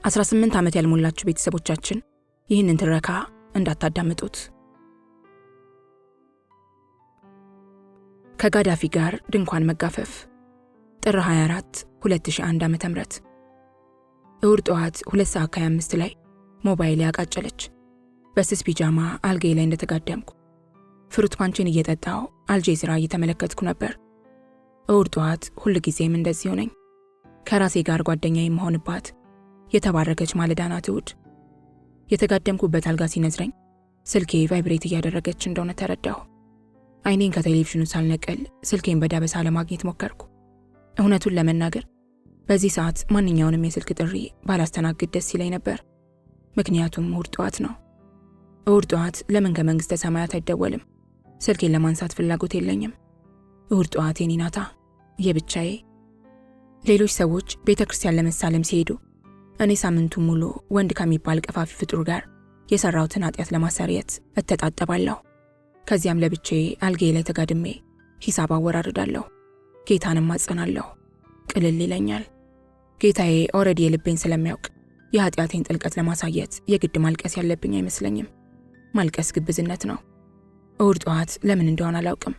18 ዓመት ያልሞላችሁ ቤተሰቦቻችን ይህንን ትረካ እንዳታዳምጡት። ከጋዳፊ ጋር ድንኳን መጋፈፍ ጥር 24 2001 ዓ.ም እሁድ ጠዋት 2:25 ላይ ሞባይል ያቃጨለች። በስስ ፒጃማ አልጋዬ ላይ እንደተጋደምኩ ፍሩት ፓንችን እየጠጣው አልጄዚራ እየተመለከትኩ ነበር። እሁድ ጠዋት ሁል ጊዜም እንደዚህ ሆነኝ። ከራሴ ጋር ጓደኛዬ መሆንባት የተባረከች ማለዳ ናት እሁድ። የተጋደምኩበት አልጋ ሲነዝረኝ ስልኬ ቫይብሬት እያደረገች እንደሆነ ተረዳሁ። አይኔን ከቴሌቪዥኑ ሳልነቅል ስልኬን በዳበሳ ለማግኘት ሞከርኩ። እውነቱን ለመናገር በዚህ ሰዓት ማንኛውንም የስልክ ጥሪ ባላስተናግድ ደስ ይለኝ ነበር። ምክንያቱም እሁድ ጠዋት ነው። እሁድ ጠዋት ለምን ከመንግሥተ ሰማያት አይደወልም? ስልኬን ለማንሳት ፍላጎት የለኝም። እሁድ ጠዋት የኔ ናታ፣ የብቻዬ። ሌሎች ሰዎች ቤተክርስቲያን ለመሳለም ሲሄዱ እኔ ሳምንቱን ሙሉ ወንድ ከሚባል ቀፋፊ ፍጡር ጋር የሰራሁትን ኃጢአት ለማሰሪየት እተጣጠባለሁ። ከዚያም ለብቻዬ አልጋዬ ላይ ተጋድሜ ሂሳብ አወራርዳለሁ፣ ጌታንም አጸናለሁ። ቅልል ይለኛል። ጌታዬ ኦልሬዲ የልቤን ስለሚያውቅ የኃጢአቴን ጥልቀት ለማሳየት የግድ ማልቀስ ያለብኝ አይመስለኝም። ማልቀስ ግብዝነት ነው። እሁድ ጠዋት ለምን እንደሆነ አላውቅም፣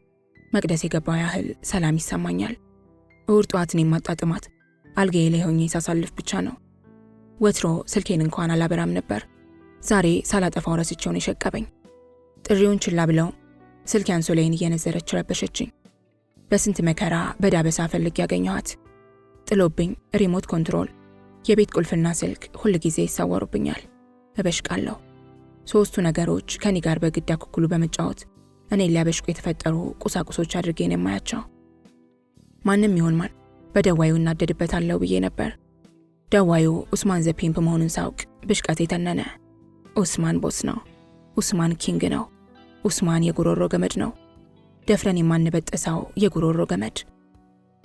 መቅደስ የገባው ያህል ሰላም ይሰማኛል። እሁድ ጠዋትን የማጣጥማት አልጋዬ ላይ ሆኜ ሳሳልፍ ብቻ ነው። ወትሮ ስልኬን እንኳን አላበራም ነበር። ዛሬ ሳላጠፋው ረስቼውን የሸቀበኝ። ጥሪውን ችላ ብለው ስልክ አንሶላዬን እየነዘረች ረበሸችኝ። በስንት መከራ በዳበሳ ፈልግ ያገኘኋት። ጥሎብኝ ሪሞት ኮንትሮል፣ የቤት ቁልፍና ስልክ ሁል ጊዜ ይሰወሩብኛል። እበሽቃለሁ። ሶስቱ ነገሮች ከኔ ጋር በግድ አኩኩሉ በመጫወት እኔን ሊያበሽቁ የተፈጠሩ ቁሳቁሶች አድርጌን የማያቸው። ማንም ይሆን ማን በደዋዩ እናደድበታለሁ ብዬ ነበር። ደዋዩ ኡስማን ዘ ፒምፕ መሆኑን ሳውቅ ብሽቀት የተነነ። ኡስማን ቦስ ነው። ኡስማን ኪንግ ነው። ኡስማን የጉሮሮ ገመድ ነው። ደፍረን የማንበጠሰው የጉሮሮ ገመድ።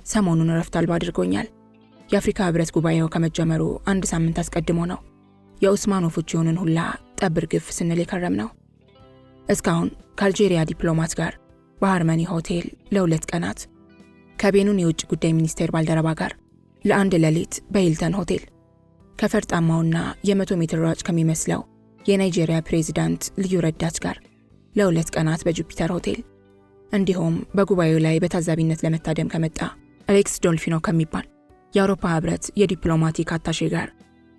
ሰሞኑን ረፍት አልባ አድርጎኛል። የአፍሪካ ህብረት ጉባኤው ከመጀመሩ 1 ሳምንት አስቀድሞ ነው የኡስማን ወፎችን ሁላ ጠብር ግፍ ስንል የከረም ነው። እስካሁን ከአልጄሪያ ዲፕሎማት ጋር በሃርመኒ ሆቴል ለ2 ቀናት፣ ከቤኑን የውጭ ጉዳይ ሚኒስቴር ባልደረባ ጋር ለ1 ሌሊት በሂልተን ሆቴል፣ ከፈርጣማውና የ100 ሜትር ሯጭ ከሚመስለው የናይጄሪያ ፕሬዝዳንት ልዩ ረዳት ጋር ለ2 ቀናት በጁፒተር ሆቴል፣ እንዲሁም በጉባኤው ላይ በታዛቢነት ለመታደም ከመጣ አሌክስ ዶልፊኖ ከሚባል የአውሮፓ ህብረት የዲፕሎማቲክ አታሼ ጋር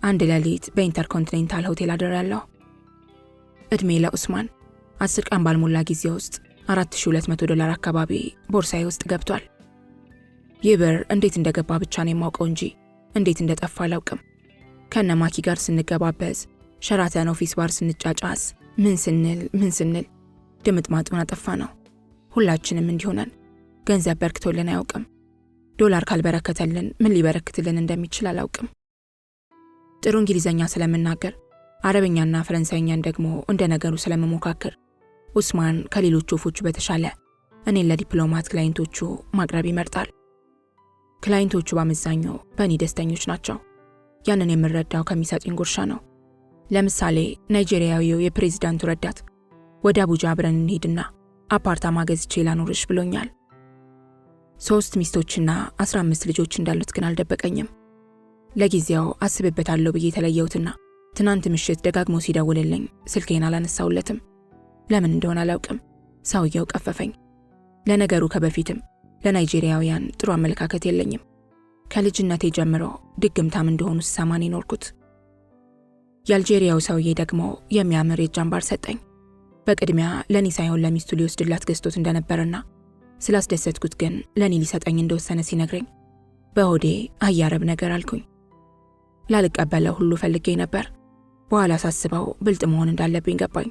1 ሌሊት በኢንተርኮንቲኔንታል ሆቴል አድሬያለሁ። እድሜ ለኡስማን 10 ቀን ባልሞላ ጊዜ ውስጥ $4200 አካባቢ ቦርሳዬ ውስጥ ገብቷል። ይህ ብር እንዴት እንደገባ ብቻ ነው የማውቀው እንጂ እንዴት እንደጠፋ አላውቅም። ከነማኪ ጋር ስንገባበዝ፣ ሸራተን ኦፊስ ባር ስንጫጫስ፣ ምን ስንል ድምጥማጡን አጠፋ ነው። ሁላችንም እንዲሆነን ገንዘብ በርክቶልን አያውቅም። ዶላር ካልበረከተልን ምን ሊበረክትልን እንደሚችል አላውቅም። ጥሩ እንግሊዘኛ ስለምናገር አረበኛና ፈረንሳይኛን ደግሞ እንደ ነገሩ ስለመሞካከር ኡስማን ከሌሎች ወፎቹ በተሻለ እኔን ለዲፕሎማት ክላይንቶቹ ማቅረብ ይመርጣል። ክላይንቶቹ በአመዛኙ በእኔ ደስተኞች ናቸው። ያንን የምረዳው ከሚሰጡኝ ጉርሻ ነው። ለምሳሌ ናይጄሪያዊው የፕሬዝዳንቱ ረዳት ወደ አቡጃ አብረን እንሂድና አፓርታማ ገዝቼ ላኖርሽ ብሎኛል። 3 ሚስቶችና 15 ልጆች እንዳሉት ግን አልደበቀኝም። ለጊዜው አስብበታለሁ ብዬ ተለየሁትና ትናንት ምሽት ደጋግሞ ሲደውልልኝ ስልኬን አላነሳውለትም። ለምን እንደሆነ አላውቅም። ሰውየው ቀፈፈኝ። ለነገሩ ከበፊትም ለናይጄሪያውያን ጥሩ አመለካከት የለኝም። ከልጅነቴ ጀምሮ ድግምታም እንደሆኑ ስሰማን የኖርኩት። የአልጄሪያው ሰውዬ ደግሞ የሚያምር የእጅ አምባር ሰጠኝ። በቅድሚያ ለኔ ሳይሆን ለሚስቱ ሊወስድላት ገዝቶት እንደነበርና ስላስደሰትኩት ግን ለኔ ሊሰጠኝ እንደወሰነ ሲነግረኝ በሆዴ አያረብ ነገር አልኩኝ። ላልቀበለው ሁሉ ፈልጌ ነበር። በኋላ ሳስበው ብልጥ መሆን እንዳለብኝ ገባኝ።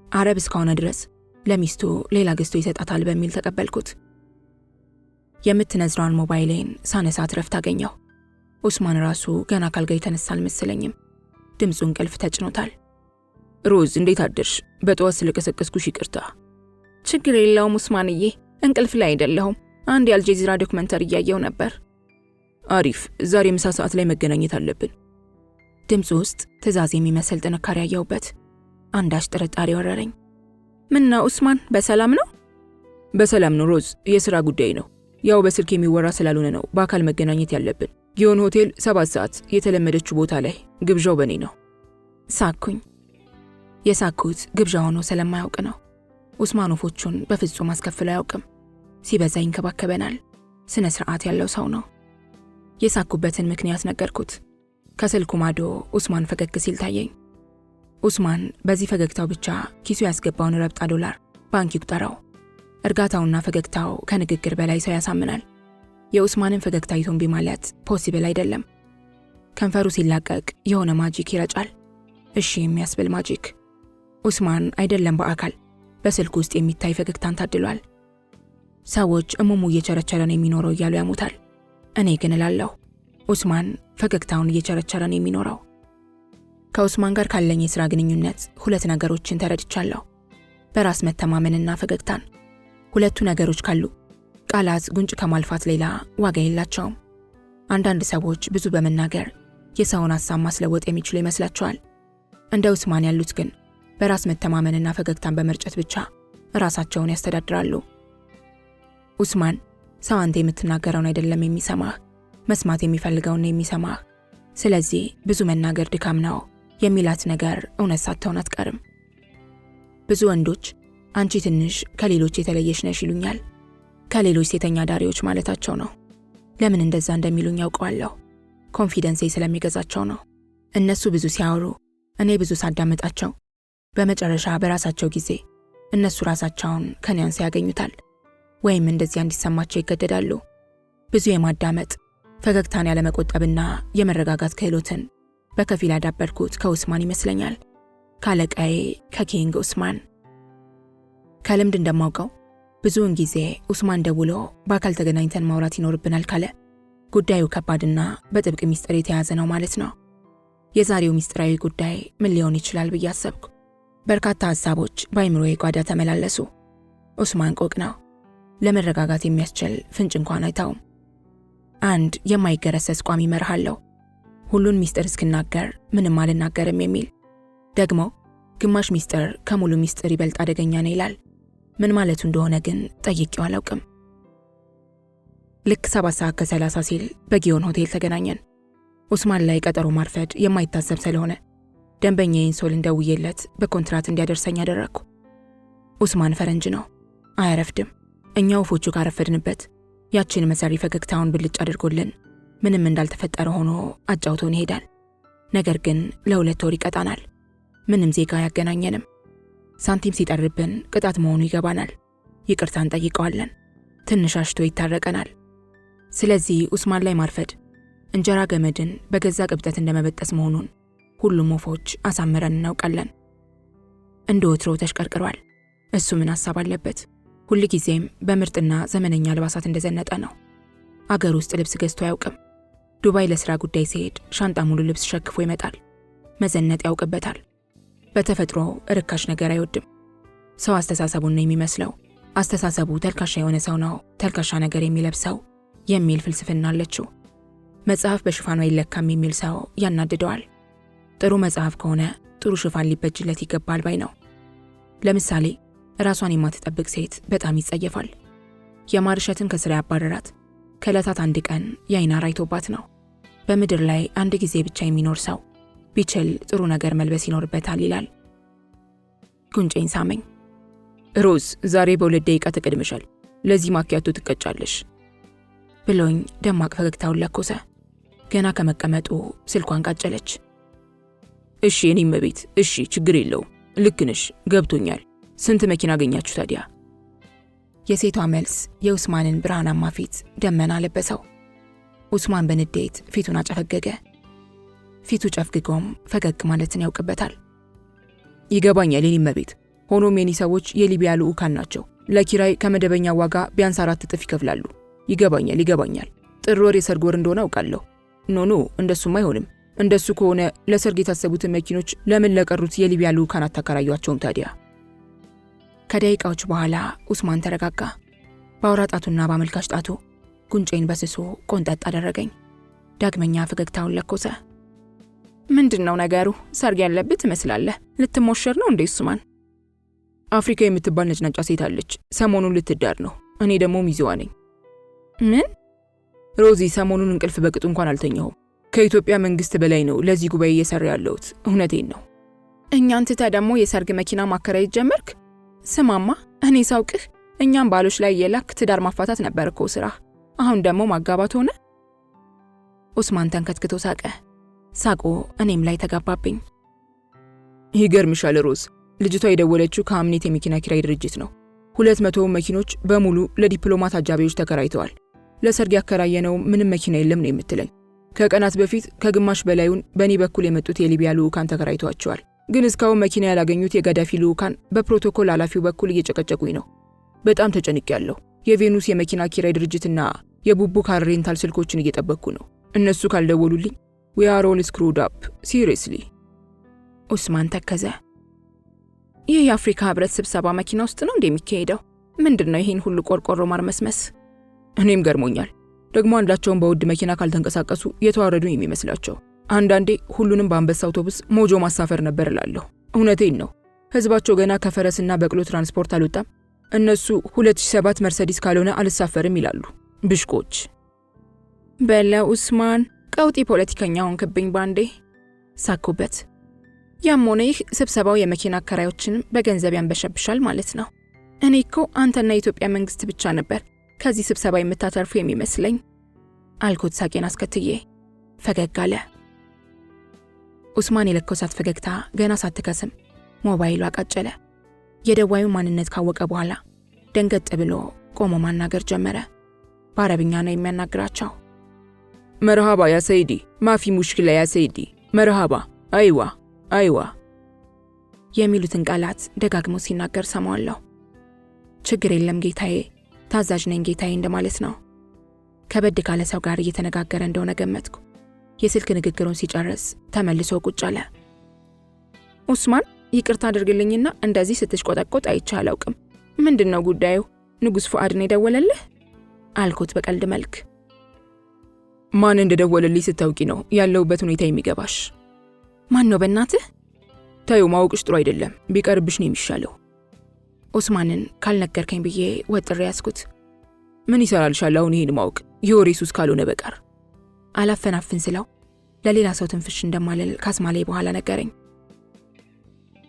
አረብ እስከሆነ ድረስ ለሚስቱ ሌላ ገዝቶ ይሰጣታል በሚል ተቀበልኩት። የምትነዝረዋን ሞባይሌን ሳነሳት ረፍት አገኘሁ። ኡስማን ራሱ ገና ካልጋ የተነሳ አልመሰለኝም። ድምፁ እንቅልፍ ተጭኖታል። ሮዝ እንዴት አደርሽ? በጠዋት ስለቀሰቀስኩሽ ይቅርታ። ችግር የለውም ኡስማንዬ፣ እንቅልፍ ላይ አይደለሁም። አንድ የአልጄዚራ ዶክመንተሪ እያየሁ ነበር። አሪፍ፣ ዛሬ ምሳ ሰዓት ላይ መገናኘት አለብን። ድምፁ ውስጥ ትዕዛዝ የሚመስል ጥንካሬ ያየሁበት። አንዳች ጥርጣሬ ወረረኝ። ምን ነው ኡስማን፣ በሰላም ነው? በሰላም ነው ሮዝ፣ የሥራ ጉዳይ ነው። ያው በስልክ የሚወራ ስላልሆነ ነው በአካል መገናኘት ያለብን። ጊዮን ሆቴል 7 ሰዓት የተለመደችው ቦታ ላይ ግብዣው በኔ ነው። ሳኩኝ። የሳኩት ግብዣ ሆኖ ስለማያውቅ ነው። ኡስማን ወፎቹን በፍጹም አስከፍሎ አያውቅም። ሲበዛ ይንከባከበናል። ስነ ስርዓት ያለው ሰው ነው። የሳኩበትን ምክንያት ነገርኩት። ከስልኩ ማዶ ኡስማን ፈገግ ሲል ታየኝ። ኡስማን በዚህ ፈገግታው ብቻ ኪሱ ያስገባውን ረብጣ ዶላር ባንክ ይቁጠረው። እርጋታውና ፈገግታው ከንግግር በላይ ሰው ያሳምናል። የኡስማንን ፈገግታ ይቶ እምቢ ማለት ፖሲብል አይደለም። ከንፈሩ ሲላቀቅ የሆነ ማጂክ ይረጫል። እሺ የሚያስብል ማጂክ። ኡስማን አይደለም በአካል በስልኩ ውስጥ የሚታይ ፈገግታን ታድሏል። ሰዎች እሙሙ እየቸረቸረ ነው የሚኖረው እያሉ ያሙታል። እኔ ግን እላለሁ ኡስማን ፈገግታውን እየቸረቸረ ነው የሚኖረው። ከኡስማን ጋር ካለኝ የሥራ ግንኙነት 2 ነገሮችን ተረድቻለሁ። በራስ መተማመንና ፈገግታን። 2ቱ ነገሮች ካሉ ቃላት ጉንጭ ከማልፋት ሌላ ዋጋ የላቸውም። አንዳንድ ሰዎች ብዙ በመናገር የሰውን ሐሳብ ማስለወጥ የሚችሉ ይመስላቸዋል። እንደ ኡስማን ያሉት ግን በራስ መተማመንና ፈገግታን በመርጨት ብቻ ራሳቸውን ያስተዳድራሉ። ኡስማን ሰው አንተ የምትናገረውን አይደለም የሚሰማህ፣ መስማት የሚፈልገውን ነው የሚሰማህ። ስለዚህ ብዙ መናገር ድካም ነው የሚላት ነገር እውነት ሳትሆን አትቀርም። ብዙ ወንዶች አንቺ ትንሽ ከሌሎች የተለየሽ ነሽ ይሉኛል። ከሌሎች ሴተኛ ዳሪዎች ማለታቸው ነው። ለምን እንደዛ እንደሚሉኝ ያውቀዋለሁ። ኮንፊደንሴ ስለሚገዛቸው ነው። እነሱ ብዙ ሲያወሩ እኔ ብዙ ሳዳመጣቸው በመጨረሻ በራሳቸው ጊዜ እነሱ ራሳቸውን ከኔ አንስ ያገኙታል፣ ወይም እንደዚያ እንዲሰማቸው ይገደዳሉ። ብዙ የማዳመጥ ፈገግታን ያለመቆጠብና የመረጋጋት ክህሎትን በከፊል ያዳበርኩት ከኡስማን ይመስለኛል። ካለቃዬ ከኪንግ ኡስማን። ከልምድ እንደማውቀው ብዙውን ጊዜ ኡስማን ደውሎ በአካል ተገናኝተን ማውራት ይኖርብናል ካለ ጉዳዩ ከባድና በጥብቅ ሚስጥር የተያዘ ነው ማለት ነው። የዛሬው ሚስጥራዊ ጉዳይ ምን ሊሆን ይችላል ብዬ አሰብኩ። በርካታ ሐሳቦች በአይምሮዬ ጓዳ ተመላለሱ። ኡስማን ቆቅ ነው። ለመረጋጋት የሚያስችል ፍንጭ እንኳን አይታውም። አንድ የማይገረሰስ ቋሚ መርህ አለው። ሁሉን ሚስጥር እስክናገር ምንም አልናገርም የሚል። ደግሞ ግማሽ ሚስጥር ከሙሉ ሚስጥር ይበልጥ አደገኛ ነው ይላል። ምን ማለቱ እንደሆነ ግን ጠይቄው አላውቅም። ልክ 7 ሰዓት ከ30 ሲል በጊዮን ሆቴል ተገናኘን። ኡስማን ላይ ቀጠሮ ማርፈድ የማይታሰብ ስለሆነ ደንበኛዬን ሶልን ደውዬለት በኮንትራት እንዲያደርሰኝ አደረግኩ። ኡስማን ፈረንጅ ነው፣ አያረፍድም። እኛ ወፎቹ ካረፈድንበት ያችን መሰሪ ፈገግታውን ብልጭ አድርጎልን ምንም እንዳልተፈጠረ ሆኖ አጫውቶን ይሄዳል። ነገር ግን ለ2 ወር ይቀጣናል። ምንም ዜጋ አያገናኘንም። ሳንቲም ሲጠርብን ቅጣት መሆኑ ይገባናል። ይቅርታ እንጠይቀዋለን። ትንሽ አሽቶ ይታረቀናል። ስለዚህ ኡስማን ላይ ማርፈድ እንጀራ ገመድን በገዛ ቅብጠት እንደመበጠስ መሆኑን ሁሉም ወፎች አሳምረን እናውቃለን። እንደ ወትሮ ተሽቀርቅሯል። እሱ ምን ሐሳብ አለበት? ሁልጊዜም በምርጥና ዘመነኛ አልባሳት እንደዘነጠ ነው። አገር ውስጥ ልብስ ገዝቶ አያውቅም። ዱባይ ለሥራ ጉዳይ ሲሄድ ሻንጣ ሙሉ ልብስ ሸክፎ ይመጣል። መዘነጥ ያውቅበታል። በተፈጥሮ ርካሽ ነገር አይወድም። ሰው አስተሳሰቡን ነው የሚመስለው። አስተሳሰቡ ተልካሻ የሆነ ሰው ነው ተልካሻ ነገር የሚለብሰው የሚል ፍልስፍና አለችው። መጽሐፍ በሽፋኑ አይለካም የሚል ሰው ያናድደዋል። ጥሩ መጽሐፍ ከሆነ ጥሩ ሽፋን ሊበጅለት ይገባል ባይ ነው። ለምሳሌ ራሷን የማትጠብቅ ሴት በጣም ይጸየፋል። የማር እሸትን ከስራ ያባረራት ከዕለታት አንድ ቀን የአይናር አይቶባት ነው። በምድር ላይ አንድ ጊዜ ብቻ የሚኖር ሰው ቢችል ጥሩ ነገር መልበስ ይኖርበታል ይላል። ጉንጬን ሳመኝ። ሮዝ ዛሬ በ2 ደቂቃ ተቀድመሻል፣ ለዚህ ማኪያቶ ትቀጫለሽ ብሎኝ ደማቅ ፈገግታውን ለኮሰ። ገና ከመቀመጡ ስልኳን ቃጨለች። እሺ እኔም ቤት እሺ ችግር የለውም ልክ ነሽ ገብቶኛል። ስንት መኪና አገኛችሁ ታዲያ? የሴቷ መልስ የኡስማንን ብርሃናማ ፊት ደመና ለበሰው። ኡስማን በንዴት ፊቱን አጨፈገገ። ፊቱ ጨፍግጎም ፈገግ ማለትን ያውቅበታል። ይገባኛል የኔም ቤት። ሆኖም የኔ ሰዎች የሊቢያ ልዑካን ናቸው። ለኪራይ ከመደበኛ ዋጋ ቢያንስ 4 እጥፍ ይከፍላሉ። ይገባኛል። ጥር ወር የሰርግ ወር እንደሆነ አውቃለሁ። ኖ እንደሱም አይሆንም። እንደሱ ከሆነ ለሰርግ የታሰቡትን መኪኖች ለምን ለቀሩት የሊቢያ ልዑካን አታከራዩአቸውም ታዲያ? ከደቂቃዎች በኋላ ኡስማን ተረጋጋ። በአውራ ጣቱና በአመልካች ጣቱ ጉንጬን በስሶ ቆንጠጥ አደረገኝ። ዳግመኛ ፈገግታውን ለኮሰ። ምንድነው ነገሩ? ሰርግ ያለብህ ትመስላለህ። ልትሞሸር ነው እንዴ ኡስማን? አፍሪካ የምትባል ነጭናጫ ሴት አለች። ሰሞኑን ልትዳር ነው። እኔ ደግሞ ሚዜዋ ነኝ። ምን? ሮዚ፣ ሰሞኑን እንቅልፍ በቅጡ እንኳን አልተኛሁም። ከኢትዮጵያ መንግስት በላይ ነው ለዚህ ጉባኤ እየሰራ ያለሁት። እውነቴን ነው። እኛን ትተህ ደግሞ የሰርግ መኪና ማከራየት ጀመርክ? ስማማ፣ እኔ ሳውቅህ እኛም ባሎች ላይ የላክ ትዳር ማፋታት ነበር እኮ ስራ። አሁን ደግሞ ማጋባት ሆነ። ኡስማን ተንከትክቶ ሳቀ። ሳቁ እኔም ላይ ተጋባብኝ። ይገርምሻል ሮዝ፣ ልጅቷ የደወለችው ከአምኔት የመኪና ኪራይ ድርጅት ነው። 200 መኪኖች በሙሉ ለዲፕሎማት አጃቢዎች ተከራይተዋል። ለሰርግ ያከራየነው ምንም መኪና የለም ነው የምትለኝ። ከቀናት በፊት ከግማሽ በላዩን በእኔ በኩል የመጡት የሊቢያ ልዑካን ተከራይተዋቸዋል። ግን እስካሁን መኪና ያላገኙት የጋዳፊ ልዑካን በፕሮቶኮል ኃላፊው በኩል እየጨቀጨቁኝ ነው። በጣም ተጨንቄያለሁ። የቬኑስ የመኪና ኪራይ ድርጅትና የቡቡ ካር ሬንታል ስልኮችን እየጠበቅኩ ነው። እነሱ ካልደወሉልኝ we are all screwed up seriously። ኡስማን ተከዘ። ይህ የአፍሪካ ህብረት ስብሰባ መኪና ውስጥ ነው እንደሚካሄደው? ምንድነው ይሄን ሁሉ ቆርቆሮ ማርመስመስ? እኔም ገርሞኛል። ደግሞ አንዳቸውን በውድ መኪና ካልተንቀሳቀሱ የተዋረዱ የሚመስላቸው። አንዳንዴ ሁሉንም በአንበሳ አውቶቡስ ሞጆ ማሳፈር ነበር እላለሁ። እውነቴን ነው። ህዝባቸው ገና ከፈረስና በቅሎ ትራንስፖርት አልወጣም። እነሱ 2007 መርሰዲስ ካልሆነ አልሳፈርም ይላሉ። ብሽቆች። በለ ኡስማን፣ ቀውጢ ፖለቲከኛ ሆንክብኝ ባንዴ። ሳኩበት። ያም ሆነ ይህ ስብሰባው የመኪና አከራዮችንም በገንዘብ ያንበሸብሻል ማለት ነው። እኔ እኮ አንተና የኢትዮጵያ መንግስት ብቻ ነበር ከዚህ ስብሰባ የምታተርፉ የሚመስለኝ አልኩት ሳቄን አስከትዬ። ፈገግ አለ። ኡስማን የለኮሳት ፈገግታ ገና ሳትከስም ሞባይሉ አቃጨለ። የደዋዩ ማንነት ካወቀ በኋላ ደንገጥ ብሎ ቆሞ ማናገር ጀመረ። በአረብኛ ነው የሚያናግራቸው። መርሃባ ያ ሰይዲ፣ ማፊ ሙሽኪላ ያ ሰይዲ፣ መርሃባ፣ አይዋ አይዋ የሚሉትን ቃላት ደጋግሞ ሲናገር ሰማዋለሁ። ችግር የለም ጌታዬ፣ ታዛዥ ነኝ ጌታዬ እንደማለት ነው። ከበድ ካለ ሰው ጋር እየተነጋገረ እንደሆነ ገመትኩ። የስልክ ንግግሩን ሲጨርስ ተመልሶ ቁጭ አለ። ኡስማን፣ ይቅርታ አድርግልኝና እንደዚህ ስትሽቆጠቆጥ አይቼ አላውቅም። ምንድነው ጉዳዩ? ንጉስ ፉአድ ነው የደወለልህ? አልኩት በቀልድ መልክ። ማን እንደደወለልኝ ስታውቂ ነው ያለውበት ሁኔታ የሚገባሽ። ማን ነው በእናትህ? ታዩ፣ ማወቅሽ ጥሩ አይደለም። ቢቀርብሽ ነው የሚሻለው። ኡስማንን ካልነገርከኝ ብዬ ወጥሬ ያስኩት። ምን ይሰራልሻል አሁን ይሄን ማወቅ? የወሬ ሱስ ካልሆነ በቀር። አላፈናፍን ስለው ለሌላ ሰው ትንፍሽ እንደማልል ካስማሌ በኋላ ነገረኝ።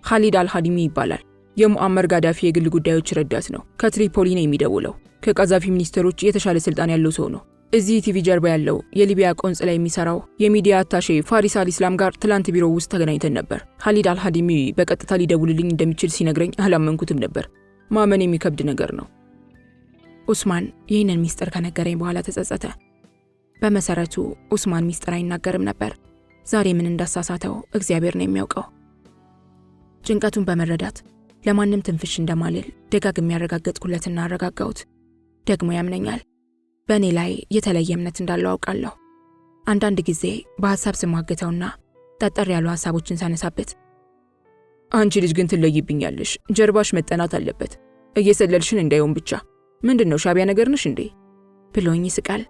ኻሊድ አልሃዲሚ ይባላል። የሙአመር ጋዳፊ የግል ጉዳዮች ረዳት ነው። ከትሪፖሊ ነው የሚደውለው። ከቃዛፊ ሚኒስትሮች የተሻለ ስልጣን ያለው ሰው ነው። እዚህ ቲቪ ጀርባ ያለው የሊቢያ ቆንጽላ የሚሰራው የሚዲያ አታሼ ፋሪስ አልኢስላም ጋር ትላንት ቢሮ ውስጥ ተገናኝተን ነበር። ኻሊድ አልሃዲሚ በቀጥታ ሊደውልልኝ እንደሚችል ሲነግረኝ አላመንኩትም ነበር። ማመን የሚከብድ ነገር ነው። ኡስማን ይህንን ሚስጥር ከነገረኝ በኋላ ተጸጸተ። በመሰረቱ ኡስማን ሚስጥር አይናገርም ነበር። ዛሬ ምን እንዳሳሳተው እግዚአብሔር ነው የሚያውቀው። ጭንቀቱን በመረዳት ለማንም ትንፍሽ እንደማልል ደጋግሜ ያረጋገጥኩለትና አረጋጋሁት። ደግሞ ያምነኛል። በእኔ ላይ የተለየ እምነት እንዳለው አውቃለሁ። አንዳንድ ጊዜ በሐሳብ ስሟገተውና ጠጠር ያሉ ሐሳቦችን ሳነሳበት አንቺ ልጅ ግን ትለይብኛለሽ፣ ጀርባሽ መጠናት አለበት፣ እየሰለልሽን እንዳይሆን ብቻ። ምንድነው ሻቢያ ነገር ነሽ እንዴ ብሎኝ ይስቃል።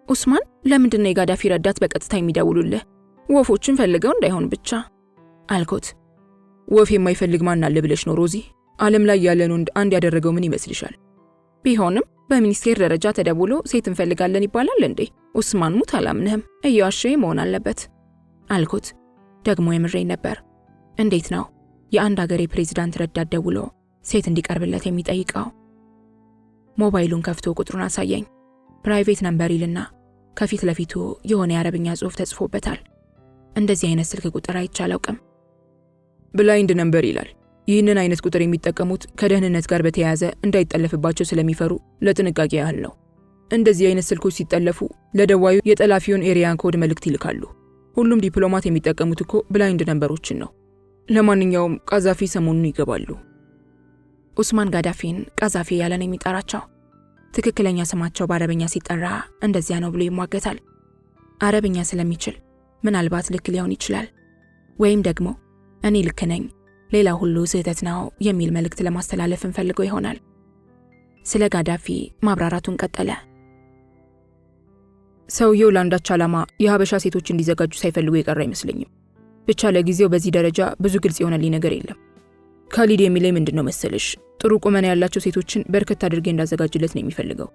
ኡስማን፣ ለምንድነው የጋዳፊ ረዳት በቀጥታ የሚደውሉልህ? ወፎችን ፈልገው እንዳይሆን ብቻ አልኩት። ወፍ የማይፈልግ ማን አለ ብለሽ ነው ሮዚ? ዓለም ላይ ያለን ወንድ አንድ ያደረገው ምን ይመስልሻል? ቢሆንም በሚኒስቴር ደረጃ ተደውሎ ሴት እንፈልጋለን ይባላል እንዴ? ኡስማን ሙት፣ አላምንህም። እየዋሸ መሆን አለበት አልኩት። ደግሞ የምሬን ነበር። እንዴት ነው የአንድ ሀገር የፕሬዝዳንት ረዳት ደውሎ ሴት እንዲቀርብለት የሚጠይቀው? ሞባይሉን ከፍቶ ቁጥሩን አሳየኝ። ፕራይቬት ነምበር ይልና ከፊት ለፊቱ የሆነ የአረብኛ ጽሑፍ ተጽፎበታል። እንደዚህ አይነት ስልክ ቁጥር አይቼ አላውቅም። ብላይንድ ነምበር ይላል። ይህንን አይነት ቁጥር የሚጠቀሙት ከደህንነት ጋር በተያያዘ እንዳይጠለፍባቸው ስለሚፈሩ ለጥንቃቄ ያህል ነው። እንደዚህ አይነት ስልኮች ሲጠለፉ ለደዋዩ የጠላፊውን ኤሪያን ኮድ መልእክት ይልካሉ። ሁሉም ዲፕሎማት የሚጠቀሙት እኮ ብላይንድ ነምበሮችን ነው። ለማንኛውም ቃዛፊ ሰሞኑን ይገባሉ። ኡስማን ጋዳፊን ቃዛፊ ያለን የሚጠራቸው ትክክለኛ ስማቸው በአረበኛ ሲጠራ እንደዚያ ነው ብሎ ይሟገታል። አረበኛ ስለሚችል ምናልባት ልክ ሊሆን ይችላል፣ ወይም ደግሞ እኔ ልክ ነኝ ሌላ ሁሉ ስህተት ነው የሚል መልእክት ለማስተላለፍ እንፈልገው ይሆናል። ስለ ጋዳፊ ማብራራቱን ቀጠለ። ሰውየው ለአንዳች ዓላማ የሀበሻ ሴቶች እንዲዘጋጁ ሳይፈልጉ የቀረ አይመስለኝም። ብቻ ለጊዜው በዚህ ደረጃ ብዙ ግልጽ የሆነልኝ ነገር የለም። ካሊድ የሚለኝ ምንድነው መሰለሽ፣ ጥሩ ቁመና ያላቸው ሴቶችን በርከት አድርጌ እንዳዘጋጅለት ነው የሚፈልገው።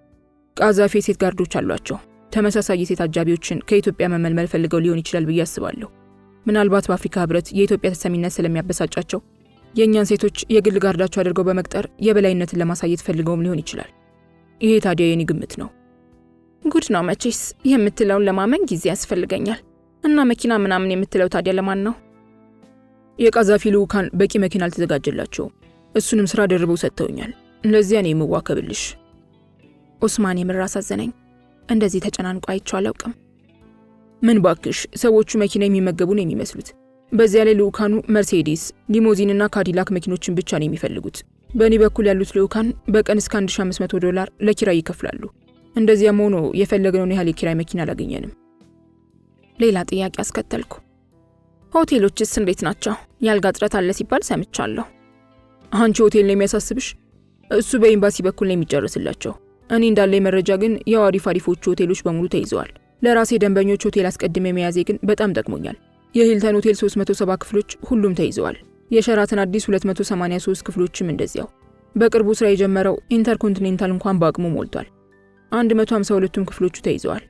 ቃዛፊ የሴት ጋርዶች አሏቸው። ተመሳሳይ የሴት አጃቢዎችን ከኢትዮጵያ መመልመል ፈልገው ሊሆን ይችላል ብዬ አስባለሁ። ምናልባት በአፍሪካ ህብረት የኢትዮጵያ ተሰሚነት ስለሚያበሳጫቸው የእኛን ሴቶች የግል ጋርዳቸው አድርገው በመቅጠር የበላይነትን ለማሳየት ፈልገውም ሊሆን ይችላል። ይሄ ታዲያ የኔ ግምት ነው። ጉድ ነው መቼስ። የምትለውን ለማመን ጊዜ ያስፈልገኛል። እና መኪና ምናምን የምትለው ታዲያ ለማን ነው? የቃዛፊ ልዑካን በቂ መኪና አልተዘጋጀላቸውም። እሱንም ስራ ደርበው ሰጥተውኛል። ለዚያ ነው የምዋከብልሽ። ኦስማን የምር አሳዘነኝ። እንደዚህ ተጨናንቆ አይቼው አላውቅም። ምን ባክሽ፣ ሰዎቹ መኪና የሚመገቡ ነው የሚመስሉት። በዚያ ላይ ልዑካኑ መርሴዲስ፣ ሊሞዚንና ካዲላክ መኪኖችን ብቻ ነው የሚፈልጉት። በእኔ በኩል ያሉት ልዑካን በቀን እስከ $1500 ለኪራይ ይከፍላሉ። እንደዚያም ሆኖ የፈለግነውን ያህል የኪራይ መኪና አላገኘንም። ሌላ ጥያቄ አስከተልኩ። ሆቴሎችስ እንዴት ናቸው? ያልጋ እጥረት አለ ሲባል ሰምቻለሁ። አንቺ ሆቴል ነው የሚያሳስብሽ? እሱ በኤምባሲ በኩል ነው የሚጨርስላቸው። እኔ እንዳለኝ መረጃ ግን ያው አሪፎቹ ሆቴሎች በሙሉ ተይዘዋል። ለራሴ ደንበኞች ሆቴል አስቀድሜ መያዜ ግን በጣም ጠቅሞኛል። የሂልተን ሆቴል 370 ክፍሎች ሁሉም ተይዘዋል። የሸራተን አዲስ 283 ክፍሎችም እንደዚያው። በቅርቡ ስራ የጀመረው ኢንተርኮንቲኔንታል እንኳን በአቅሙ ሞልቷል። 152ቱም ክፍሎቹ ተይዘዋል።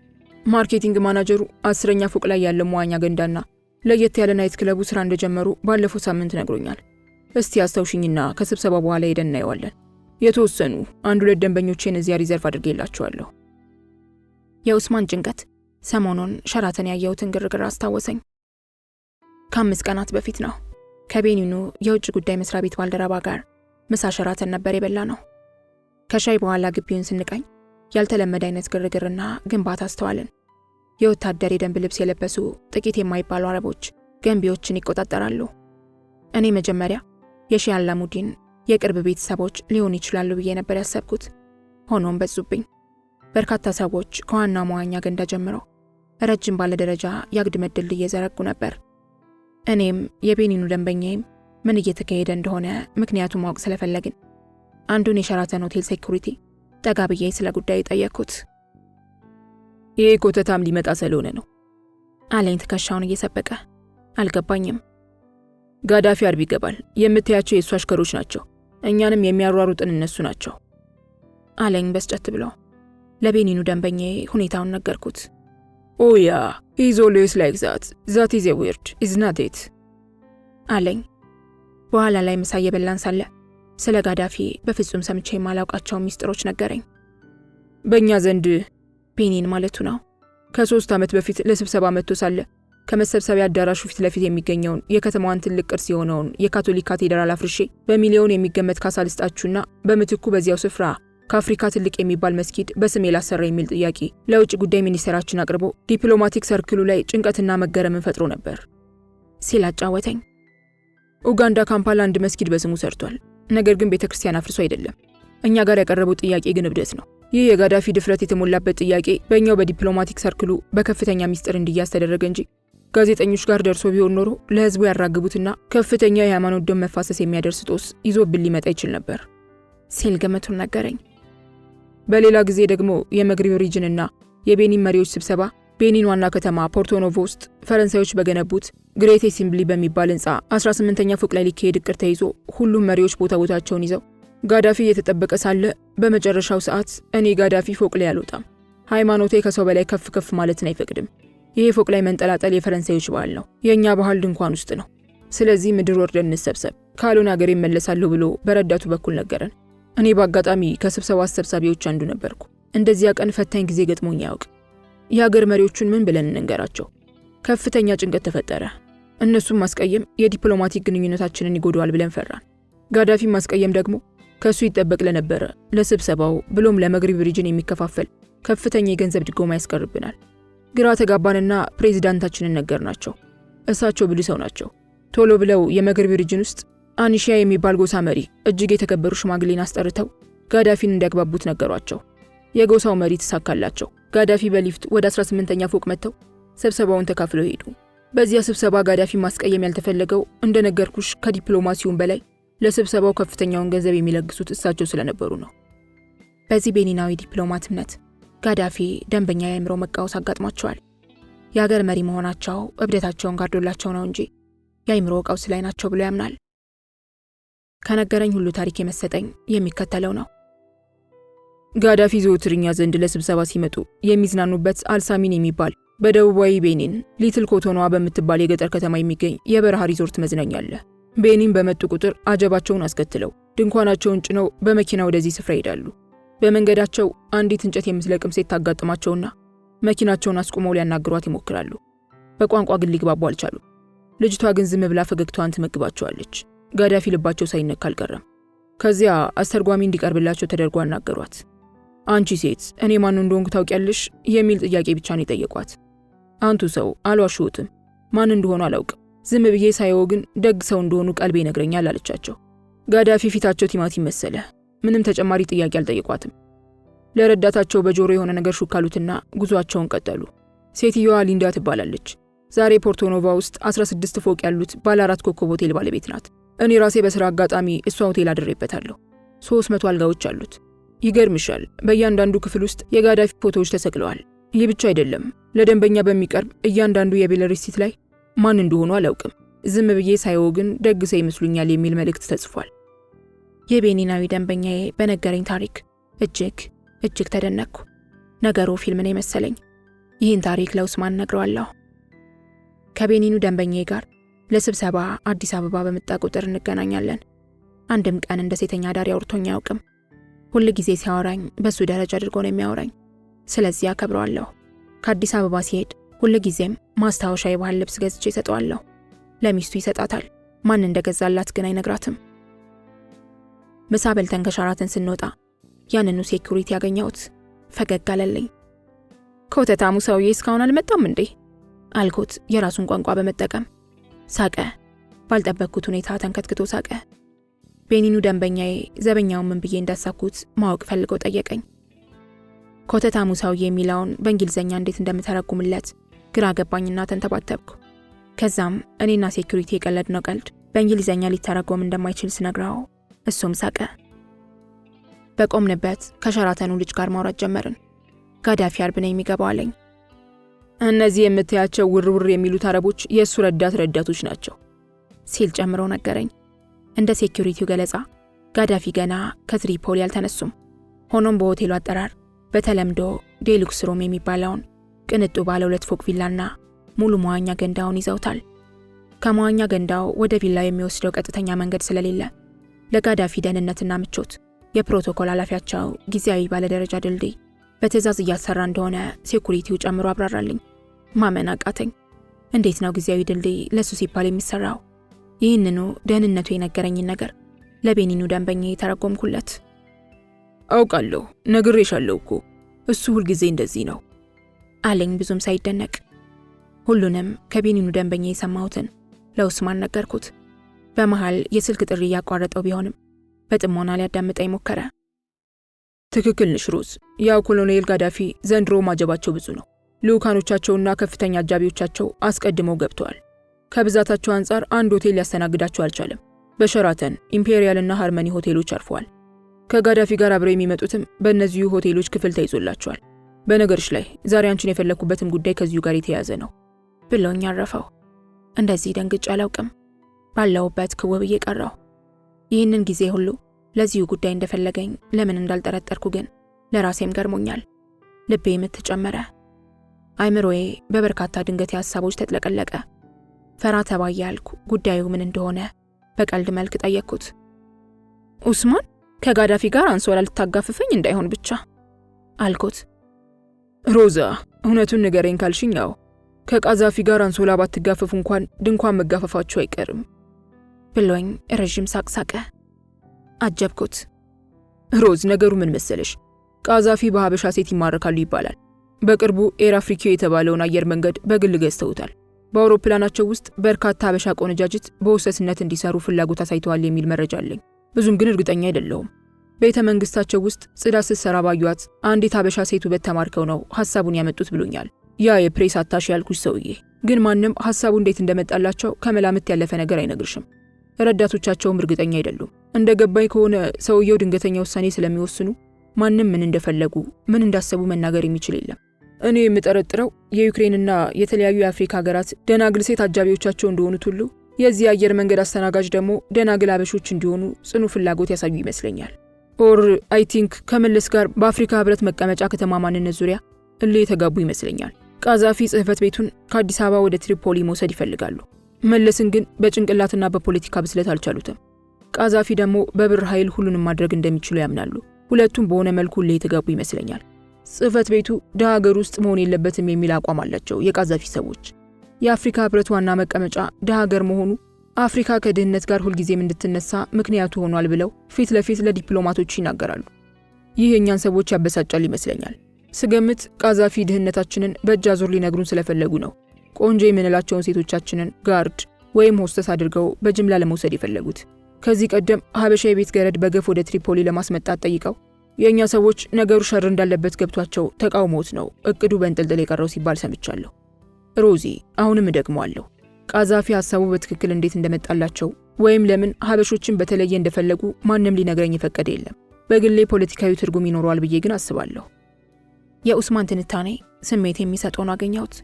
ማርኬቲንግ ማናጀሩ 10ኛ ፎቅ ላይ ያለ መዋኛ ገንዳና ለየት ያለ ናይት ክለቡ ስራ እንደጀመሩ ባለፈው ሳምንት ነግሮኛል። እስቲ አስተውሽኝና ከስብሰባ በኋላ ሄደን እናየዋለን። የተወሰኑ 1-2 ደንበኞቼን እዚያ ሪዘርቭ አድርጌላቸዋለሁ። የኡስማን ጭንቀት ሰሞኑን ሸራተን ያየሁትን ግርግር አስታወሰኝ። ከ5 ቀናት በፊት ነው። ከቤኒኑ የውጭ ጉዳይ መስሪያ ቤት ባልደረባ ጋር ምሳ ሸራተን ነበር የበላ ነው። ከሻይ በኋላ ግቢውን ስንቃኝ ያልተለመደ አይነት ግርግርና ግንባታ አስተዋልን። የወታደር የደንብ ልብስ የለበሱ ጥቂት የማይባሉ አረቦች ገንቢዎችን ይቆጣጠራሉ። እኔ መጀመሪያ የሺህ አላሙዲን የቅርብ ቤተሰቦች ሊሆኑ ይችላሉ ብዬ ነበር ያሰብኩት። ሆኖም በዙብኝ። በርካታ ሰዎች ከዋናው መዋኛ ገንዳ ጀምረው ረጅም ባለ ደረጃ የአግድም ድልድይ እየዘረጉ ነበር። እኔም የቤኒኑ ደንበኛዬም ምን እየተካሄደ እንደሆነ ምክንያቱም ማወቅ ስለፈለግን አንዱን የሸራተን ሆቴል ሴኩሪቲ ጠጋ ብዬ ስለ ጉዳዩ ጠየቅኩት። ይሄ ኮተታም ሊመጣ ስለሆነ ነው አለኝ ትከሻውን እየሰበቀ። አልገባኝም። ጋዳፊ አርብ ይገባል። የምታያቸው የእሱ አሽከሮች ናቸው። እኛንም የሚያሯሩጥን እነሱ ናቸው አለኝ በስጨት ብሎ። ለቤኒኑ ደንበኛዬ ሁኔታውን ነገርኩት። ኦያ he's always like that is a weird isn't it አለኝ። በኋላ ላይ ምሳ እየበላን ሳለ ስለ ጋዳፊ በፍጹም ሰምቼ የማላውቃቸው ሚስጥሮች ነገረኝ። በእኛ ዘንድ ቤኒን ማለቱ ነው። ከ3 ዓመት በፊት ለስብሰባ መጥቶ ሳለ ከመሰብሰቢያ አዳራሹ ፊት ለፊት የሚገኘውን የከተማዋን ትልቅ ቅርስ የሆነውን የካቶሊክ ካቴድራል አፍርሼ በሚሊዮን የሚገመት ካሳ ልስጣችሁና በምትኩ በዚያው ስፍራ ከአፍሪካ ትልቅ የሚባል መስጊድ በስሜ ላሰራ የሚል ጥያቄ ለውጭ ጉዳይ ሚኒስቴራችን አቅርቦ ዲፕሎማቲክ ሰርክሉ ላይ ጭንቀትና መገረምን ፈጥሮ ነበር ሲል አጫወተኝ። ኡጋንዳ ካምፓላ አንድ መስጊድ በስሙ ሰርቷል። ነገር ግን ቤተክርስቲያን አፍርሶ አይደለም። እኛ ጋር ያቀረበው ጥያቄ ግን እብደት ነው። ይህ የጋዳፊ ድፍረት የተሞላበት ጥያቄ በእኛው በዲፕሎማቲክ ሰርክሉ በከፍተኛ ሚስጥር እንዲያዝ ተደረገ እንጂ ጋዜጠኞች ጋር ደርሶ ቢሆን ኖሮ ለህዝቡ ያራግቡትና ከፍተኛ የሃይማኖት ደም መፋሰስ የሚያደርስ ጦስ ይዞብን ሊመጣ ይችል ነበር ሲል ገመቱን ነገረኝ። በሌላ ጊዜ ደግሞ የመግሪብ ሪጅንና የቤኒን መሪዎች ስብሰባ ቤኒን ዋና ከተማ ፖርቶኖቮ ውስጥ ፈረንሳዮች በገነቡት ግሬት አሴምብሊ በሚባል ህንፃ 18ኛ ፎቅ ላይ ሊካሄድ እቅድ ተይዞ ሁሉም መሪዎች ቦታቸውን ይዘው ጋዳፊ እየተጠበቀ ሳለ በመጨረሻው ሰዓት እኔ ጋዳፊ ፎቅ ላይ አልወጣም፣ ሃይማኖቴ ከሰው በላይ ከፍ ማለትን አይፈቅድም፣ ይሄ ፎቅ ላይ መንጠላጠል የፈረንሳዮች ባህል ነው፣ የእኛ ባህል ድንኳን ውስጥ ነው፣ ስለዚህ ምድር ወርደን እንሰብሰብ ካልሆነ ሀገር ይመለሳለሁ ብሎ በረዳቱ በኩል ነገረን። እኔ በአጋጣሚ ከስብሰባ አሰብሳቢዎች አንዱ ነበርኩ። እንደዚያ ቀን ፈታኝ ጊዜ ገጥሞኝ ያውቅ። የሀገር መሪዎቹን ምን ብለን እንንገራቸው? ከፍተኛ ጭንቀት ተፈጠረ። እነሱም ማስቀየም የዲፕሎማቲክ ግንኙነታችንን ይጎዳዋል ብለን ፈራን። ጋዳፊ ማስቀየም ደግሞ ከሱ ይጠበቅ ለነበረ ለስብሰባው ብሎም ለመግሪብ ሪጅን የሚከፋፈል ከፍተኛ የገንዘብ ድጎማ ያስቀርብናል። ግራ ተጋባንና ፕሬዚዳንታችንን ነገርናቸው። እሳቸው ብልህ ሰው ናቸው። ቶሎ ብለው የመግሪብ ሪጅን ውስጥ አንሺያ የሚባል ጎሳ መሪ እጅግ የተከበሩ ሽማግሌን አስጠርተው ጋዳፊን እንዲያግባቡት ነገሯቸው። የጎሳው መሪ ተሳካላቸው። ጋዳፊ በሊፍት ወደ 18ኛ ፎቅ መጥተው ስብሰባውን ተካፍለው ሄዱ። በዚያ ስብሰባ ጋዳፊ ማስቀየም ያልተፈለገው እንደነገርኩሽ ከዲፕሎማሲውን በላይ ለስብሰባው ከፍተኛውን ገንዘብ የሚለግሱት እሳቸው ስለነበሩ ነው። በዚህ ቤኒናዊ ዲፕሎማትነት ጋዳፊ ደንበኛ የአእምሮ መቃወስ አጋጥሟቸዋል። የሀገር መሪ መሆናቸው እብደታቸውን ጋርዶላቸው ነው እንጂ የአእምሮ ቀውስ ላይ ናቸው ብሎ ያምናል። ከነገረኝ ሁሉ ታሪክ የመሰጠኝ የሚከተለው ነው። ጋዳፊ ዘወትርኛ ዘንድ ለስብሰባ ሲመጡ የሚዝናኑበት አልሳሚን የሚባል በደቡባዊ ቤኒን ሊትል ኮቶኗ በምትባል የገጠር ከተማ የሚገኝ የበረሃ ሪዞርት መዝናኛ አለ። ቤኒን በመጡ ቁጥር አጀባቸውን አስከትለው ድንኳናቸውን ጭነው በመኪና ወደዚህ ስፍራ ይሄዳሉ። በመንገዳቸው አንዲት እንጨት የምትለቅም ሴት ታጋጥማቸውና መኪናቸውን አስቆመው ሊያናግሯት ይሞክራሉ። በቋንቋ ግን ሊግባቡ አልቻሉ። ልጅቷ ግን ዝም ብላ ፈገግታዋን ትመግባቸዋለች። ጋዳፊ ልባቸው ሳይነካ አልቀረም። ከዚያ አስተርጓሚ እንዲቀርብላቸው ተደርጎ አናገሯት። አንቺ ሴት እኔ ማን እንደሆንኩ ታውቂያለሽ? የሚል ጥያቄ ብቻ ነው የጠየቋት። አንቱ ሰው አልዋሽሁትም፣ ማን እንደሆኑ አላውቅም። ዝም ብዬ ሳየው ግን ደግ ሰው እንደሆኑ ቀልቤ ይነግረኛል አለቻቸው። ጋዳፊ ፊታቸው ቲማቲም መሰለ። ምንም ተጨማሪ ጥያቄ አልጠየቋትም። ለረዳታቸው በጆሮ የሆነ ነገር ሹካሉትና ጉዟቸውን ቀጠሉ። ሴትየዋ ሊንዳ ትባላለች። ዛሬ ፖርቶኖቫ ውስጥ 16 ፎቅ ያሉት ባለ 4 ኮከብ ሆቴል ባለቤት ናት። እኔ ራሴ በስራ አጋጣሚ እሷ ሆቴል አድሬበታለሁ። 300 አልጋዎች አሉት። ይገርምሻል፣ በእያንዳንዱ ክፍል ውስጥ የጋዳፊ ፎቶዎች ተሰቅለዋል። ይህ ብቻ አይደለም፣ ለደንበኛ በሚቀርብ እያንዳንዱ የቢል ሪሲት ላይ ማን እንደሆኑ አላውቅም፣ ዝም ብዬ ሳየው ግን ደግ ሰው ይመስሉኛል የሚል መልእክት ተጽፏል። የቤኒናዊ ደንበኛዬ በነገረኝ ታሪክ እጅግ ተደነቅኩ። ነገሩ ፊልም ነው መሰለኝ። ይህን ታሪክ ለኡስማን ነግረዋለሁ። ከቤኒኑ ደንበኛዬ ጋር ለስብሰባ አዲስ አበባ በመጣ ቁጥር እንገናኛለን። አንድም ቀን እንደ ሴተኛ አዳሪ አውርቶኝ አያውቅም። ሁል ጊዜ ሲያወራኝ በሱ ደረጃ አድርጎ ነው የሚያወራኝ። ስለዚህ አከብረዋለሁ። ከአዲስ አበባ ሲሄድ ሁል ጊዜም ማስታወሻ የባህል ልብስ ገዝቼ ይሰጠዋለሁ። ለሚስቱ ይሰጣታል። ማን እንደገዛላት ግን አይነግራትም። ምሳ በልተን ከሻራተን ስንወጣ ያንኑ ሴኩሪቲ ያገኘሁት። ፈገግ አለልኝ። ኮተታሙ ሰውዬ እስካሁን አልመጣም እንዴ አልኩት፣ የራሱን ቋንቋ በመጠቀም። ሳቀ። ባልጠበቅኩት ሁኔታ ተንከትክቶ ሳቀ። ቤኒኑ ደንበኛዬ ዘበኛውን ምን ብዬ እንዳሳኩት ማወቅ ፈልገው ጠየቀኝ። ኮተታሙ ሰውዬ የሚለውን በእንግሊዝኛ እንዴት እንደምተረጉምለት ግራ ገባኝና ተንተባተብኩ። ከዛም እኔና ሴኩሪቲ የቀለድነው ቀልድ በእንግሊዝኛ ሊተረጎም እንደማይችል ስነግረው እሱም ሳቀ። በቆምንበት ከሸራተኑ ልጅ ጋር ማውራት ጀመርን። ጋዳፊ አርብ ነው የሚገባው አለኝ። እነዚህ የምታያቸው ውርውር የሚሉት አረቦች የእሱ ረዳቶች ናቸው ሲል ጨምሮ ነገረኝ። እንደ ሴኩሪቲው ገለጻ ጋዳፊ ገና ከትሪፖሊ አልተነሱም። ሆኖም በሆቴሉ አጠራር በተለምዶ ዴሉክስ ሩም የሚባለውን ቅንጡ ባለ 2 ፎቅ ቪላና ሙሉ መዋኛ ገንዳውን ይዘውታል። ከመዋኛ ገንዳው ወደ ቪላው የሚወስደው ቀጥተኛ መንገድ ስለሌለ ለጋዳፊ ደህንነትና ምቾት የፕሮቶኮል ኃላፊያቸው ጊዜያዊ ባለደረጃ ድልድይ በትዕዛዝ እያሰራ እንደሆነ ሴኩሪቲው ጨምሮ አብራራልኝ። ማመን አቃተኝ። እንዴት ነው ጊዜያዊ ድልድይ ለሱ ሲባል የሚሰራው? ይህንኑ ደህንነቱ የነገረኝን ነገር ለቤኒኑ ደንበኛ የተረጎምኩለት። አውቃለሁ፣ ነግሬሻለሁ እኮ እሱ ሁልጊዜ እንደዚህ ነው አለኝ ብዙም ሳይደነቅ። ሁሉንም ከቤኒኑ ደንበኛ የሰማሁትን ለኡስማን ነገርኩት። በመሃል የስልክ ጥሪ እያቋረጠው ቢሆንም በጥሞና ሊያዳምጠኝ ሞከረ። ትክክል ነሽ ሮዝ። ያው ኮሎኔል ጋዳፊ ዘንድሮ ማጀባቸው ብዙ ነው። ልኡካኖቻቸውና ከፍተኛ አጃቢዎቻቸው አስቀድመው ገብተዋል። ከብዛታቸው አንጻር አንድ ሆቴል ሊያስተናግዳቸው አልቻለም። በሸራተን ኢምፔሪያልና ሃርመኒ ሆቴሎች አርፈዋል። ከጋዳፊ ጋር አብረው የሚመጡትም በእነዚሁ ሆቴሎች ክፍል ተይዞላቸዋል። በነገርሽ ላይ ዛሬ አንቺን የፈለኩበትም ጉዳይ ከዚሁ ጋር የተያያዘ ነው ብሎኝ አረፈው። እንደዚህ ደንግጬ አላውቅም። ባለውበት ክው ብዬ ቀረሁ። ይህንን ጊዜ ሁሉ ለዚሁ ጉዳይ እንደፈለገኝ ለምን እንዳልጠረጠርኩ ግን ለራሴም ገርሞኛል። ልቤ ምት ጨመረ። አይምሮዬ በበርካታ ድንገት ሐሳቦች ተጥለቀለቀ። ፈራ ተባ ያልኩ ጉዳዩ ምን እንደሆነ በቀልድ መልክ ጠየቅኩት። ኡስማን ከጋዳፊ ጋር አንሶላ ልታጋፍፈኝ እንዳይሆን ብቻ አልኩት። ሮዛ እውነቱን ንገረኝ ካልሽኝ ያው ከቃዛፊ ጋር አንሶላ ባትጋፈፉ እንኳን ድንኳን መጋፈፋችሁ አይቀርም ብሎኝ ረጅም ሳቅ ሳቀ። አጀብኩት። ሮዝ ነገሩ ምን መሰለሽ፣ ቃዛፊ በሀበሻ ሴት ይማረካሉ ይባላል። በቅርቡ ኤር አፍሪካ የተባለውን አየር መንገድ በግል ገዝተውታል። በአውሮፕላናቸው ውስጥ በርካታ ሀበሻ ቆነጃጅት በውሰትነት እንዲሰሩ ፍላጎት አሳይተዋል የሚል መረጃ አለኝ። ብዙም ግን እርግጠኛ አይደለሁም። ቤተ መንግስታቸው ውስጥ ጽዳት ስትሰራ ባዩት አንዲት ሀበሻ ሴት ውበት ተማርከው ነው ሐሳቡን ያመጡት ብሎኛል። ያ የፕሬስ አታሽ ያልኩሽ ሰውዬ ግን ማንም ሐሳቡ እንዴት እንደመጣላቸው ከመላምት ያለፈ ነገር አይነግርሽም። ረዳቶቻቸውም እርግጠኛ አይደሉም። እንደገባኝ ከሆነ ሰውየው ድንገተኛ ውሳኔ ስለሚወስኑ ማንም ምን እንደፈለጉ ምን እንዳሰቡ መናገር የሚችል የለም። እኔ የምጠረጥረው የዩክሬንና የተለያዩ የአፍሪካ ሀገራት ደናግል ሴት አጃቢዎቻቸው እንደሆኑት ሁሉ የዚህ አየር መንገድ አስተናጋጅ ደግሞ ደናግል አበሾች እንዲሆኑ ጽኑ ፍላጎት ያሳዩ ይመስለኛል። ኦር አይ ቲንክ ከመለስ ጋር በአፍሪካ ህብረት መቀመጫ ከተማ ማንነት ዙሪያ የተጋቡ ይመስለኛል። ቃዛፊ ጽህፈት ቤቱን ከአዲስ አበባ ወደ ትሪፖሊ መውሰድ ይፈልጋሉ። መለስን ግን በጭንቅላትና በፖለቲካ ብስለት አልቻሉትም። ቃዛፊ ደግሞ በብር ኃይል ሁሉንም ማድረግ እንደሚችሉ ያምናሉ። ሁለቱም በሆነ መልኩ የተጋቡ ይመስለኛል። ጽህፈት ቤቱ ደሃ ሀገር ውስጥ መሆን የለበትም የሚል አቋም አላቸው የቃዛፊ ሰዎች። የአፍሪካ ህብረት ዋና መቀመጫ ደሃ ሀገር መሆኑ አፍሪካ ከድህነት ጋር ሁልጊዜም እንድትነሳ ምክንያቱ ሆኗል ብለው ፊት ለፊት ለዲፕሎማቶች ይናገራሉ። ይህ የእኛን ሰዎች ያበሳጫል ይመስለኛል። ስገምት ቃዛፊ ድህነታችንን በእጅ አዙር ሊነግሩን ስለፈለጉ ነው ቆንጆ የምንላቸውን ሴቶቻችንን ጋርድ ወይም ሆስተስ አድርገው በጅምላ ለመውሰድ የፈለጉት። ከዚህ ቀደም ሀበሻ የቤት ገረድ በገፍ ወደ ትሪፖሊ ለማስመጣት ጠይቀው የእኛ ሰዎች ነገሩ ሸር እንዳለበት ገብቷቸው ተቃውሞት ነው እቅዱ በእንጥልጥል የቀረው ሲባል ሰምቻለሁ። ሮዚ፣ አሁንም እደግመዋለሁ፣ ቃዛፊ ሀሳቡ በትክክል እንዴት እንደመጣላቸው ወይም ለምን ሀበሾችን በተለየ እንደፈለጉ ማንም ሊነግረኝ የፈቀደ የለም። በግሌ ፖለቲካዊ ትርጉም ይኖረዋል ብዬ ግን አስባለሁ። የኡስማን ትንታኔ ስሜት የሚሰጠውን አገኘሁት።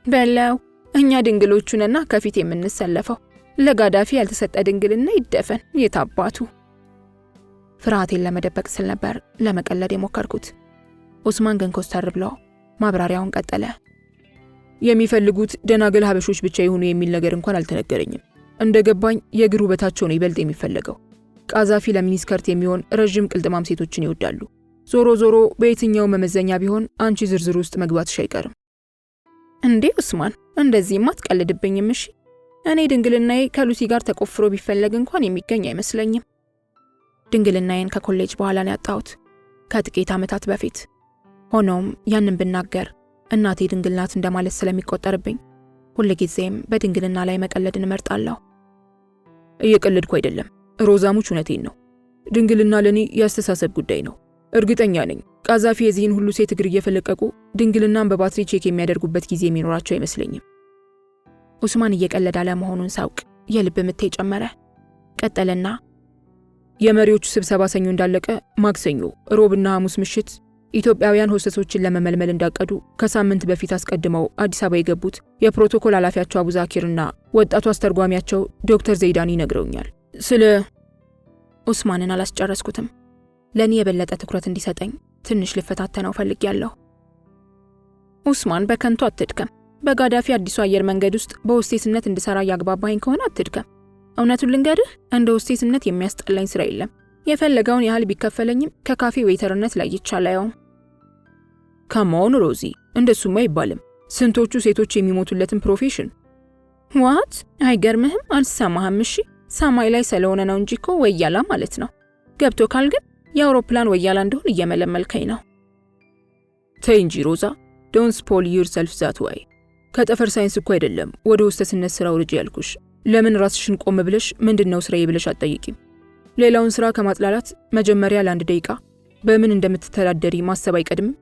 በለው እኛ ድንግሎቹንና ከፊት የምንሰለፈው ለጋዳፊ ያልተሰጠ ድንግልና ይደፈን የታባቱ። ፍርሃቴን ለመደበቅ ስል ነበር ለመቀለድ የሞከርኩት። ኡስማን ግን ኮስተር ብሎ ማብራሪያውን ቀጠለ። የሚፈልጉት ደናገል ሀበሾች ብቻ ይሁኑ የሚል ነገር እንኳን አልተነገረኝም። እንደገባኝ የእግር ውበታቸው ነው ይበልጥ የሚፈለገው። ቃዛፊ ለሚኒስከርት የሚሆን ረዥም ቅልጥማም ሴቶችን ይወዳሉ። ዞሮ ዞሮ በየትኛው መመዘኛ ቢሆን አንቺ ዝርዝር ውስጥ መግባትሽ አይቀርም። እንዴ ኡስማን፣ እንደዚህማ አትቀልድብኝም እሺ? እኔ ድንግልናዬ ከሉሲ ጋር ተቆፍሮ ቢፈለግ እንኳን የሚገኝ አይመስለኝም። ድንግልናዬን ከኮሌጅ በኋላ ነው ያጣሁት፣ ከጥቂት ዓመታት በፊት። ሆኖም ያንን ብናገር እናቴ ድንግል ናት እንደማለት ስለሚቆጠርብኝ ሁልጊዜም በድንግልና ላይ መቀለድን እመርጣለሁ። እየቀለድኩ አይደለም ሮዛሙች፣ እውነቴን ነው። ድንግልና ለኔ የአስተሳሰብ ጉዳይ ነው። እርግጠኛ ነኝ ቃዛፊ የዚህን ሁሉ ሴት እግር እየፈለቀቁ ድንግልናን በባትሪ ቼክ የሚያደርጉበት ጊዜ የሚኖራቸው አይመስለኝም። ኡስማን እየቀለደ አለመሆኑን ሳውቅ የልብ ምቴ ጨመረ። ቀጠለና የመሪዎቹ ስብሰባ ሰኞ እንዳለቀ ማክሰኞ፣ ሮብና ሐሙስ ምሽት ኢትዮጵያውያን ሆስተሶችን ለመመልመል እንዳቀዱ ከሳምንት በፊት አስቀድመው አዲስ አበባ የገቡት የፕሮቶኮል ኃላፊያቸው አቡዛኪርና ወጣቱ አስተርጓሚያቸው ዶክተር ዘይዳኒ ነግረውኛል። ስለ ኡስማንን አላስጨረስኩትም። ለኔ የበለጠ ትኩረት እንዲሰጠኝ ትንሽ ልፈታተነው ፈልጌያለሁ። ኡስማን በከንቱ አትድከም። በጋዳፊ አዲሱ አየር መንገድ ውስጥ በሆስቴስነት እንድሰራ ያግባባኝ ከሆነ አትድከም። እውነቱን ልንገርህ፣ እንደ ሆስቴስነት የሚያስጠላኝ ስራ የለም። የፈለገውን ያህል ቢከፈለኝም ከካፌ ዌይተርነት ላይ ይቻላየውም። ካማውን ሮዚ፣ እንደሱማ አይባልም። ስንቶቹ ሴቶች የሚሞቱለትን ፕሮፌሽን። ዋት አይገርምህም? አልሰማህም? እሺ ሰማይ ላይ ስለሆነ ነው እንጂ እኮ ወያላ ማለት ነው። ገብቶ ካል ግን የአውሮፕላን ወያላ እንደሆን እየመለመልከኝ ነው። ተይ እንጂ ሮዛ፣ ዶንት ስፖል ዩርሰልፍ ዛት ዋይ። ከጠፈር ሳይንስ እኮ አይደለም ወደ ሆስተስነት ስራ ውርጅ ያልኩሽ። ለምን ራስሽን ቆም ብለሽ ምንድነው ስራዬ ብለሽ አትጠይቂም? ሌላውን ስራ ከማጥላላት መጀመሪያ ለአንድ ደቂቃ በምን እንደምትተዳደሪ ማሰብ አይቀድምም?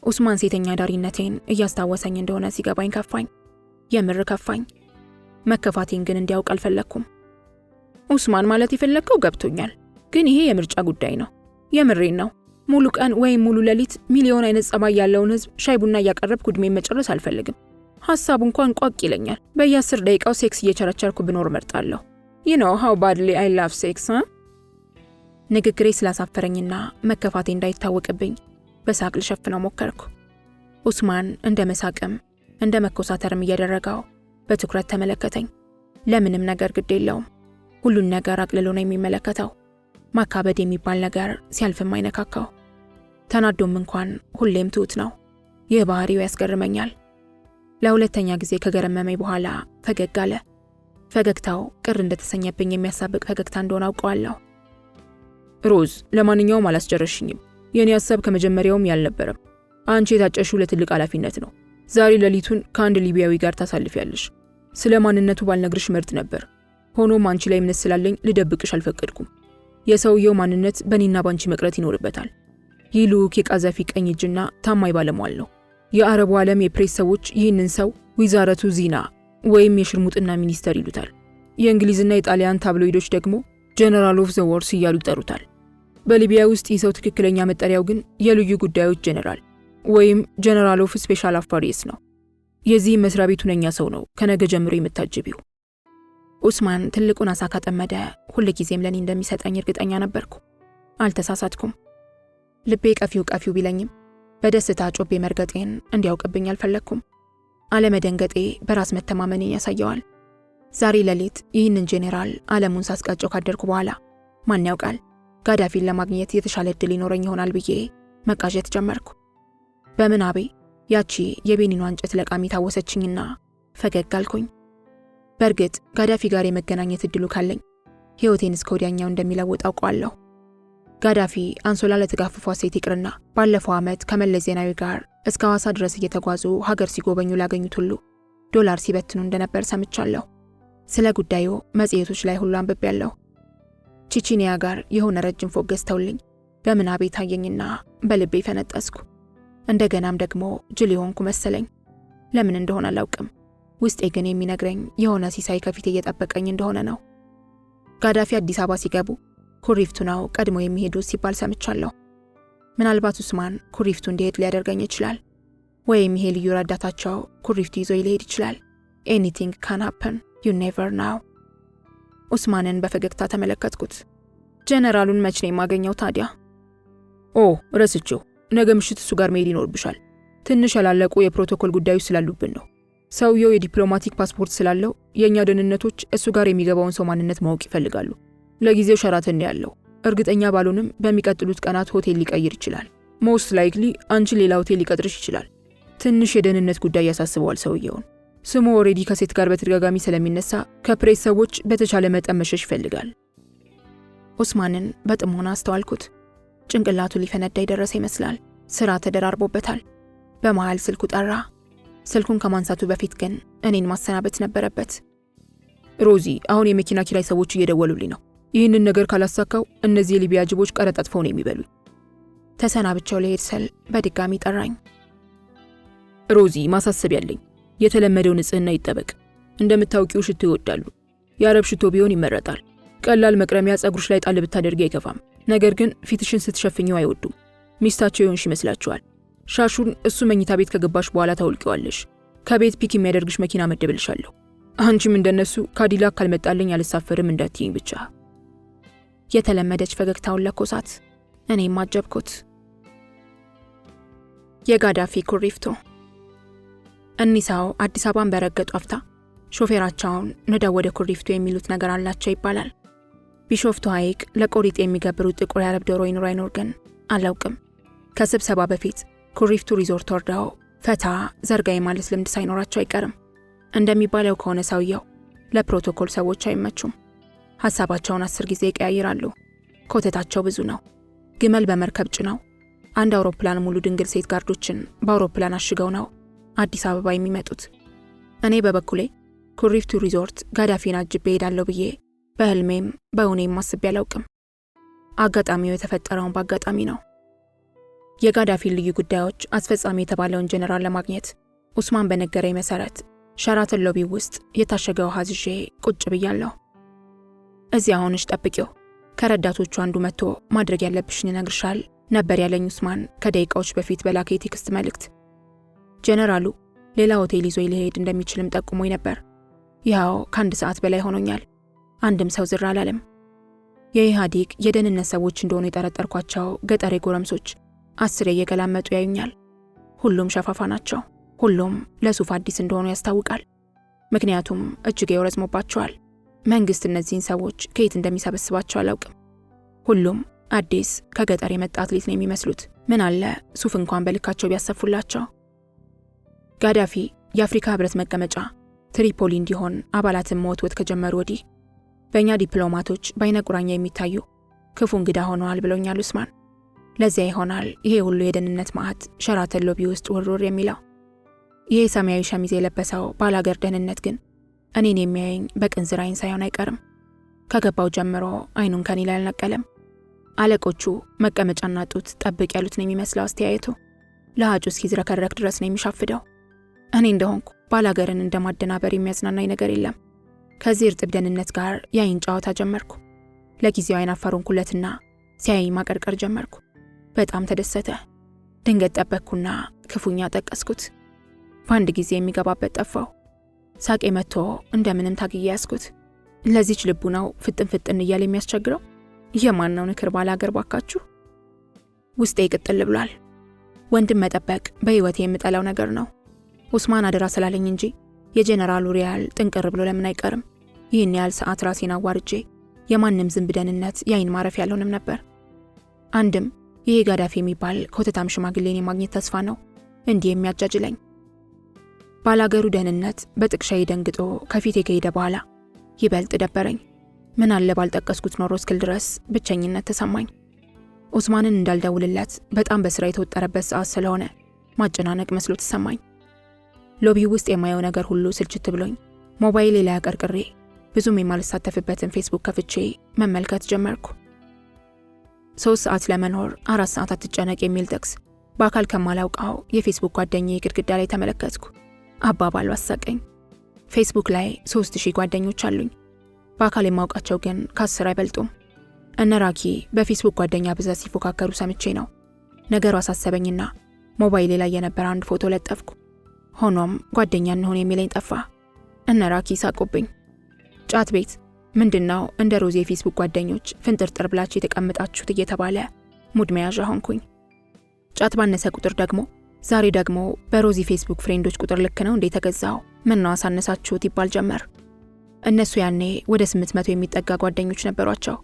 ኡስማን ሴተኛ ዳሪነቴን እያስታወሰኝ እንደሆነ ሲገባኝ ከፋኝ። የምር ከፋኝ። መከፋቴን ግን እንዲያውቅ አልፈለግኩም። ኡስማን ማለት የፈለግከው ገብቶኛል፣ ግን ይሄ የምርጫ ጉዳይ ነው። የምሬን ነው። ሙሉ ቀን ወይም ሙሉ ሌሊት ሚሊዮን አይነት ጸባይ ያለውን ህዝብ ሻይ ቡና እያቀረብኩ ዕድሜን መጨረስ አልፈልግም። ሐሳቡ እንኳን ቋቅ ይለኛል። በየ10 ደቂቃው ሴክስ እየቸረቸርኩ ብኖር መርጣለሁ። You know how badly I love sex, huh? ንግግሬ ስላሳፈረኝና መከፋቴ እንዳይታወቅብኝ በሳቅ ልሸፍነው ሞከርኩ። ኡስማን እንደ መሳቅም እንደ መኮሳተርም እያደረገው በትኩረት ተመለከተኝ። ለምንም ነገር ግድ የለውም። ሁሉን ነገር አቅልሎ ነው የሚመለከተው። ማካበድ የሚባል ነገር ሲያልፍም አይነካካው። ተናዶም እንኳን ሁሌም ትሁት ነው። ይህ ባህሪው ያስገርመኛል። ለሁለተኛ ጊዜ ከገረመመኝ በኋላ ፈገግ አለ። ፈገግታው ቅር እንደተሰኘብኝ የሚያሳብቅ ፈገግታ እንደሆነ አውቀዋለሁ። ሮዝ፣ ለማንኛውም አላስጨረሽኝም። የኔ ሐሳብ ከመጀመሪያውም ያልነበረም። አንቺ የታጨሽው ለትልቅ ኃላፊነት ነው። ዛሬ ሌሊቱን ከአንድ ሊቢያዊ ጋር ታሳልፊያለሽ። ስለ ማንነቱ ባልነግርሽ መርጥ ነበር። ሆኖም አንቺ ላይ እምነት ስላለኝ ልደብቅሽ አልፈቀድኩም። የሰውየው ማንነት በእኔና ባንቺ መቅረት ይኖርበታል። ይህ ልዑክ የቃዛፊ ቀኝ እጅና ታማኝ ባለሟል ነው። የአረቡ ዓለም የፕሬስ ሰዎች ይህንን ሰው ዊዛረቱ ዚና ወይም የሽርሙጥና ሚኒስተር ይሉታል። የእንግሊዝና የጣሊያን ታብሎይዶች ደግሞ ጀነራል ኦፍ ዘ ወርስ እያሉ ይጠሩታል። በሊቢያ ውስጥ ይህ ሰው ትክክለኛ መጠሪያው ግን የልዩ ጉዳዮች ጀነራል ወይም ጀነራል ኦፍ ስፔሻል አፋሪስ ነው። የዚህ መስሪያ ቤቱ ነኛ ሰው ነው ከነገ ጀምሮ የምታጅቢው። ኡስማን ትልቁን አሳ ካጠመደ ሁልጊዜም ለኔ እንደሚሰጠኝ እርግጠኛ ነበርኩ። አልተሳሳትኩም። ልቤ ቀፊው ቢለኝም በደስታ ጮቤ መርገጤን እንዲያውቅብኝ አልፈለግኩም። አለመደንገጤ በራስ መተማመኔን ያሳየዋል። ዛሬ ሌሊት ይህንን ጄኔራል ዓለሙን ሳስቃጨው ካደርኩ በኋላ ማን ያውቃል ጋዳፊን ለማግኘት የተሻለ ዕድል ይኖረኝ ይሆናል ብዬ መቃዠት ጀመርኩ። በምናቤ ያቺ የቤኒኗ እንጨት ለቃሚ ታወሰችኝና ፈገግ አልኩኝ። በእርግጥ ጋዳፊ ጋር የመገናኘት ዕድሉ ካለኝ ሕይወቴን እስከ ወዲያኛው እንደሚለውጥ አውቀዋለሁ። ጋዳፊ አንሶላ ለተጋፈፏ ሴት ይቅርና ባለፈው ዓመት ከመለስ ዜናዊ ጋር እስከ ሐዋሳ ድረስ እየተጓዙ ሀገር ሲጎበኙ ላገኙት ሁሉ ዶላር ሲበትኑ እንደነበር ሰምቻለሁ። ስለ ጉዳዩ መጽሔቶች ላይ ሁሉ አንብቤያለሁ። ቺቺኒያ ጋር የሆነ ረጅም ፎቅ ገዝተውልኝ በምናቤ ታየኝና በልቤ ፈነጠስኩ። እንደገናም ደግሞ ጅል የሆንኩ መሰለኝ። ለምን እንደሆነ አላውቅም። ውስጤ ግን የሚነግረኝ የሆነ ሲሳይ ከፊቴ እየጠበቀኝ እንደሆነ ነው። ጋዳፊ አዲስ አበባ ሲገቡ ኩሪፍቱ ነው ቀድሞ የሚሄዱ ሲባል ሰምቻለሁ። ምናልባት ኡስማን ኩሪፍቱ እንዲሄድ ሊያደርገኝ ይችላል። ወይም ይሄ ልዩ ረዳታቸው ኩሪፍቱ ይዞ ሊሄድ ይችላል። ኤኒቲንግ ካን ሃፐን ዩ ኔቨር ናው። ኡስማንን በፈገግታ ተመለከትኩት። ጄኔራሉን መች ነው የማገኘው ታዲያ? ኦ ረስቼው፣ ነገ ምሽት እሱ ጋር መሄድ ይኖርብሻል። ትንሽ ያላለቁ የፕሮቶኮል ጉዳዮች ስላሉብን ነው። ሰውየው የዲፕሎማቲክ ፓስፖርት ስላለው የእኛ ደህንነቶች እሱ ጋር የሚገባውን ሰው ማንነት ማወቅ ይፈልጋሉ። ለጊዜው ሸራተን ያለው እርግጠኛ ባልሆንም በሚቀጥሉት ቀናት ሆቴል ሊቀይር ይችላል። ሞስት ላይክሊ አንቺ ሌላ ሆቴል ሊቀጥርሽ ይችላል። ትንሽ የደህንነት ጉዳይ ያሳስበዋል ሰውየውን። ስሙ ኦሬዲ ከሴት ጋር በተደጋጋሚ ስለሚነሳ ከፕሬስ ሰዎች በተቻለ መጠን መሸሽ ይፈልጋል። ኡስማንን በጥሞና አስተዋልኩት። ጭንቅላቱ ሊፈነዳ የደረሰ ይመስላል። ስራ ተደራርቦበታል። በመሃል ስልኩ ጠራ። ስልኩን ከማንሳቱ በፊት ግን እኔን ማሰናበት ነበረበት። ሮዚ፣ አሁን የመኪና ኪራይ ሰዎች እየደወሉልኝ ነው። ይህንን ነገር ካላሳካው እነዚህ የሊቢያ ጅቦች ቀረጣጥፈው ነው የሚበሉኝ። ተሰናብቸው ልሄድ ስል በድጋሚ ጠራኝ። ሮዚ፣ ማሳሰብ ያለኝ የተለመደው ንጽህና ይጠበቅ። እንደምታውቂው ሽቶ ይወዳሉ። የአረብ ሽቶ ቢሆን ይመረጣል። ቀላል መቅረሚያ ጸጉርሽ ላይ ጣል ብታደርጊ አይከፋም። ነገር ግን ፊትሽን ስትሸፍኚው አይወዱም። ሚስታቸው ይሆንሽ ይመስላችኋል። ሻሹን እሱ መኝታ ቤት ከገባሽ በኋላ ታውልቂዋለሽ። ከቤት ፒክ የሚያደርግሽ መኪና መደብልሻለሁ። አንቺም እንደነሱ ካዲላክ ካልመጣልኝ አልሳፈርም እንዳትይኝ ብቻ። የተለመደች ፈገግታውን ለኮሳት። እኔም አጀብኩት። የጋዳፊ ኩሪፍቱ። እኒህ ሰው አዲስ አበባን በረገጡ አፍታ ሾፌራቸውን ንደው ወደ ኩሪፍቱ የሚሉት ነገር አላቸው ይባላል። ቢሾፍቱ ሐይቅ ለቆሪጥ የሚገብሩት ጥቁር የአረብ ዶሮ ይኑር አይኖር ግን አላውቅም። ከስብሰባ በፊት ኩሪፍቱ ሪዞርት ወርደው ፈታ ዘርጋ የማለት ልምድ ሳይኖራቸው አይቀርም። እንደሚባለው ከሆነ ሰውየው ለፕሮቶኮል ሰዎች አይመቹም። ሐሳባቸውን 10 ጊዜ ይቀያይራሉ። ኮተታቸው ብዙ ነው። ግመል በመርከብ ጭነው አንድ አውሮፕላን ሙሉ ድንግል ሴት ጋርዶችን በአውሮፕላን አሽገው ነው አዲስ አበባ የሚመጡት። እኔ በበኩሌ ኩሪፍቱ ሪዞርት ጋዳፊን አጅቤ ሄዳለሁ ብዬ በህልሜም በእውኔም አስቤ አላውቅም። አጋጣሚው የተፈጠረውን በአጋጣሚ ነው። የጋዳፊን ልዩ ጉዳዮች አስፈጻሚ የተባለውን ጄኔራል ለማግኘት ኡስማን በነገረኝ መሰረት ሸራተን ሎቢ ውስጥ የታሸገ ውሃ ይዤ ቁጭ ብያለሁ። እዚያ ሆነሽ ጠብቂው፣ ከረዳቶቹ አንዱ መጥቶ ማድረግ ያለብሽን ይነግርሻል ነበር ያለኝ ኡስማን ከደቂቃዎች በፊት በላከ የቴክስት መልእክት። ጄኔራሉ ሌላ ሆቴል ይዞ ሊሄድ እንደሚችልም ጠቁሞኝ ነበር። ያው ከ1 ሰዓት በላይ ሆኖኛል። አንድም ሰው ዝር አላለም። የኢህአዴግ የደህንነት ሰዎች እንደሆኑ የጠረጠርኳቸው ገጠሬ ጎረምሶች 10 እየገላመጡ ያዩኛል። ሁሉም ሸፋፋ ናቸው። ሁሉም ለሱፍ አዲስ እንደሆኑ ያስታውቃል። ምክንያቱም እጅጌው ረዝሞባቸዋል። መንግስት እነዚህን ሰዎች ከየት እንደሚሰበስባቸው አላውቅም። ሁሉም አዲስ ከገጠር የመጣ አትሌት ነው የሚመስሉት። ምን አለ ሱፍ እንኳን በልካቸው ቢያሰፉላቸው። ጋዳፊ የአፍሪካ ህብረት መቀመጫ ትሪፖሊ እንዲሆን አባላትን መወትወት ከጀመሩ ወዲህ በእኛ ዲፕሎማቶች በአይነ ቁራኛ የሚታዩ ክፉ እንግዳ ሆነዋል ብሎኛል ኡስማን። ለዚያ ይሆናል ይሄ ሁሉ የደህንነት ማዕት ሸራተን ሎቢ ውስጥ ውርውር የሚለው። ይሄ ሰማያዊ ሸሚዝ የለበሰው ባላገር ደህንነት ግን እኔን የሚያየኝ በቅንዝር አይን ሳይሆን አይቀርም። ከገባው ጀምሮ አይኑን ከኔ ላይ አልነቀለም። አለቆቹ መቀመጫና ጡት ጠብቅ ያሉት ነው የሚመስለው አስተያየቱ። ለሃጩ እስኪዝረከረክ ድረስ ነው የሚሻፍደው። እኔ እንደሆንኩ ባላገርን እንደማደናበር የሚያዝናናኝ ነገር የለም። ከዚህ እርጥብ ደህንነት ጋር የአይን ጨዋታ ጀመርኩ። ለጊዜው አይን አፈሩንኩለትና ሲያየኝ ማቀርቀር ጀመርኩ። በጣም ተደሰተ። ድንገት ጠበቅኩና ክፉኛ ጠቀስኩት። በአንድ ጊዜ የሚገባበት ጠፋው። ሳቄ መጥቶ እንደምንም ታግዬ ያዝኩት። ለዚች ልቡ ነው ፍጥን እያለ የሚያስቸግረው። የማን ነው ንክር ባለ አገር ባካችሁ። ውስጤ ቅጥል ብሏል። ወንድም መጠበቅ በህይወቴ የምጠላው ነገር ነው። ኡስማን አደራ ስላለኝ እንጂ የጄኔራሉ ሪያል ጥንቅር ብሎ ለምን አይቀርም? ይህን ያህል ሰዓት ራሴን አዋርጄ የማንም ዝንብ ደህንነት የአይን ማረፍ ያልሆንም ነበር። አንድም ይሄ ጋዳፊ የሚባል ኮተታም ሽማግሌን የማግኘት ተስፋ ነው እንዲህ የሚያጃጅለኝ። ባላገሩ ደህንነት በጥቅሻዬ ደንግጦ ከፊቴ ከሄደ በኋላ ይበልጥ ደበረኝ። ምን አለ ባልጠቀስኩት ኖሮ እስክል ድረስ ብቸኝነት ተሰማኝ። ኡስማንን እንዳልደውልለት በጣም በስራ የተወጠረበት ሰዓት ስለሆነ ማጨናነቅ መስሎ ተሰማኝ። ሎቢው ውስጥ የማየው ነገር ሁሉ ስልችት ብሎኝ ሞባይሌ ላይ አቀርቅሬ ብዙም የማልሳተፍበትን ፌስቡክ ከፍቼ መመልከት ጀመርኩ። 3 ሰዓት ለመኖር 4 ሰዓት አትጨነቅ የሚል ጥቅስ በአካል ከማላውቀው የፌስቡክ ጓደኛዬ ግድግዳ ላይ ተመለከትኩ። አባባሉ አሳቀኝ። ፌስቡክ ላይ 3000 ጓደኞች አሉኝ። በአካል የማውቃቸው ግን ከ10 አይበልጡም። እነ ራኪ በፌስቡክ ጓደኛ ብዛት ሲፎካከሩ ሰምቼ ነው። ነገሩ አሳሰበኝና ሞባይሌ ላይ የነበረ አንድ ፎቶ ለጠፍኩ። ሆኖም ጓደኛ እንሆን የሚለኝ ጠፋ። እነ ራኪ ሳቁብኝ። ጫት ቤት ምንድነው እንደ ሮዚ የፌስቡክ ጓደኞች ፍንጥርጥር ብላችሁ የተቀመጣችሁት እየተባለ ሙድ መያዣ ሆንኩኝ። ጫት ባነሰ ቁጥር ደግሞ ዛሬ ደግሞ በሮዚ ፌስቡክ ፍሬንዶች ቁጥር ልክ ነው እንዴ ተገዛው? ምነው አሳነሳችሁት ይባል ጀመር። እነሱ ያኔ ወደ 800 የሚጠጋ ጓደኞች ነበሯቸው።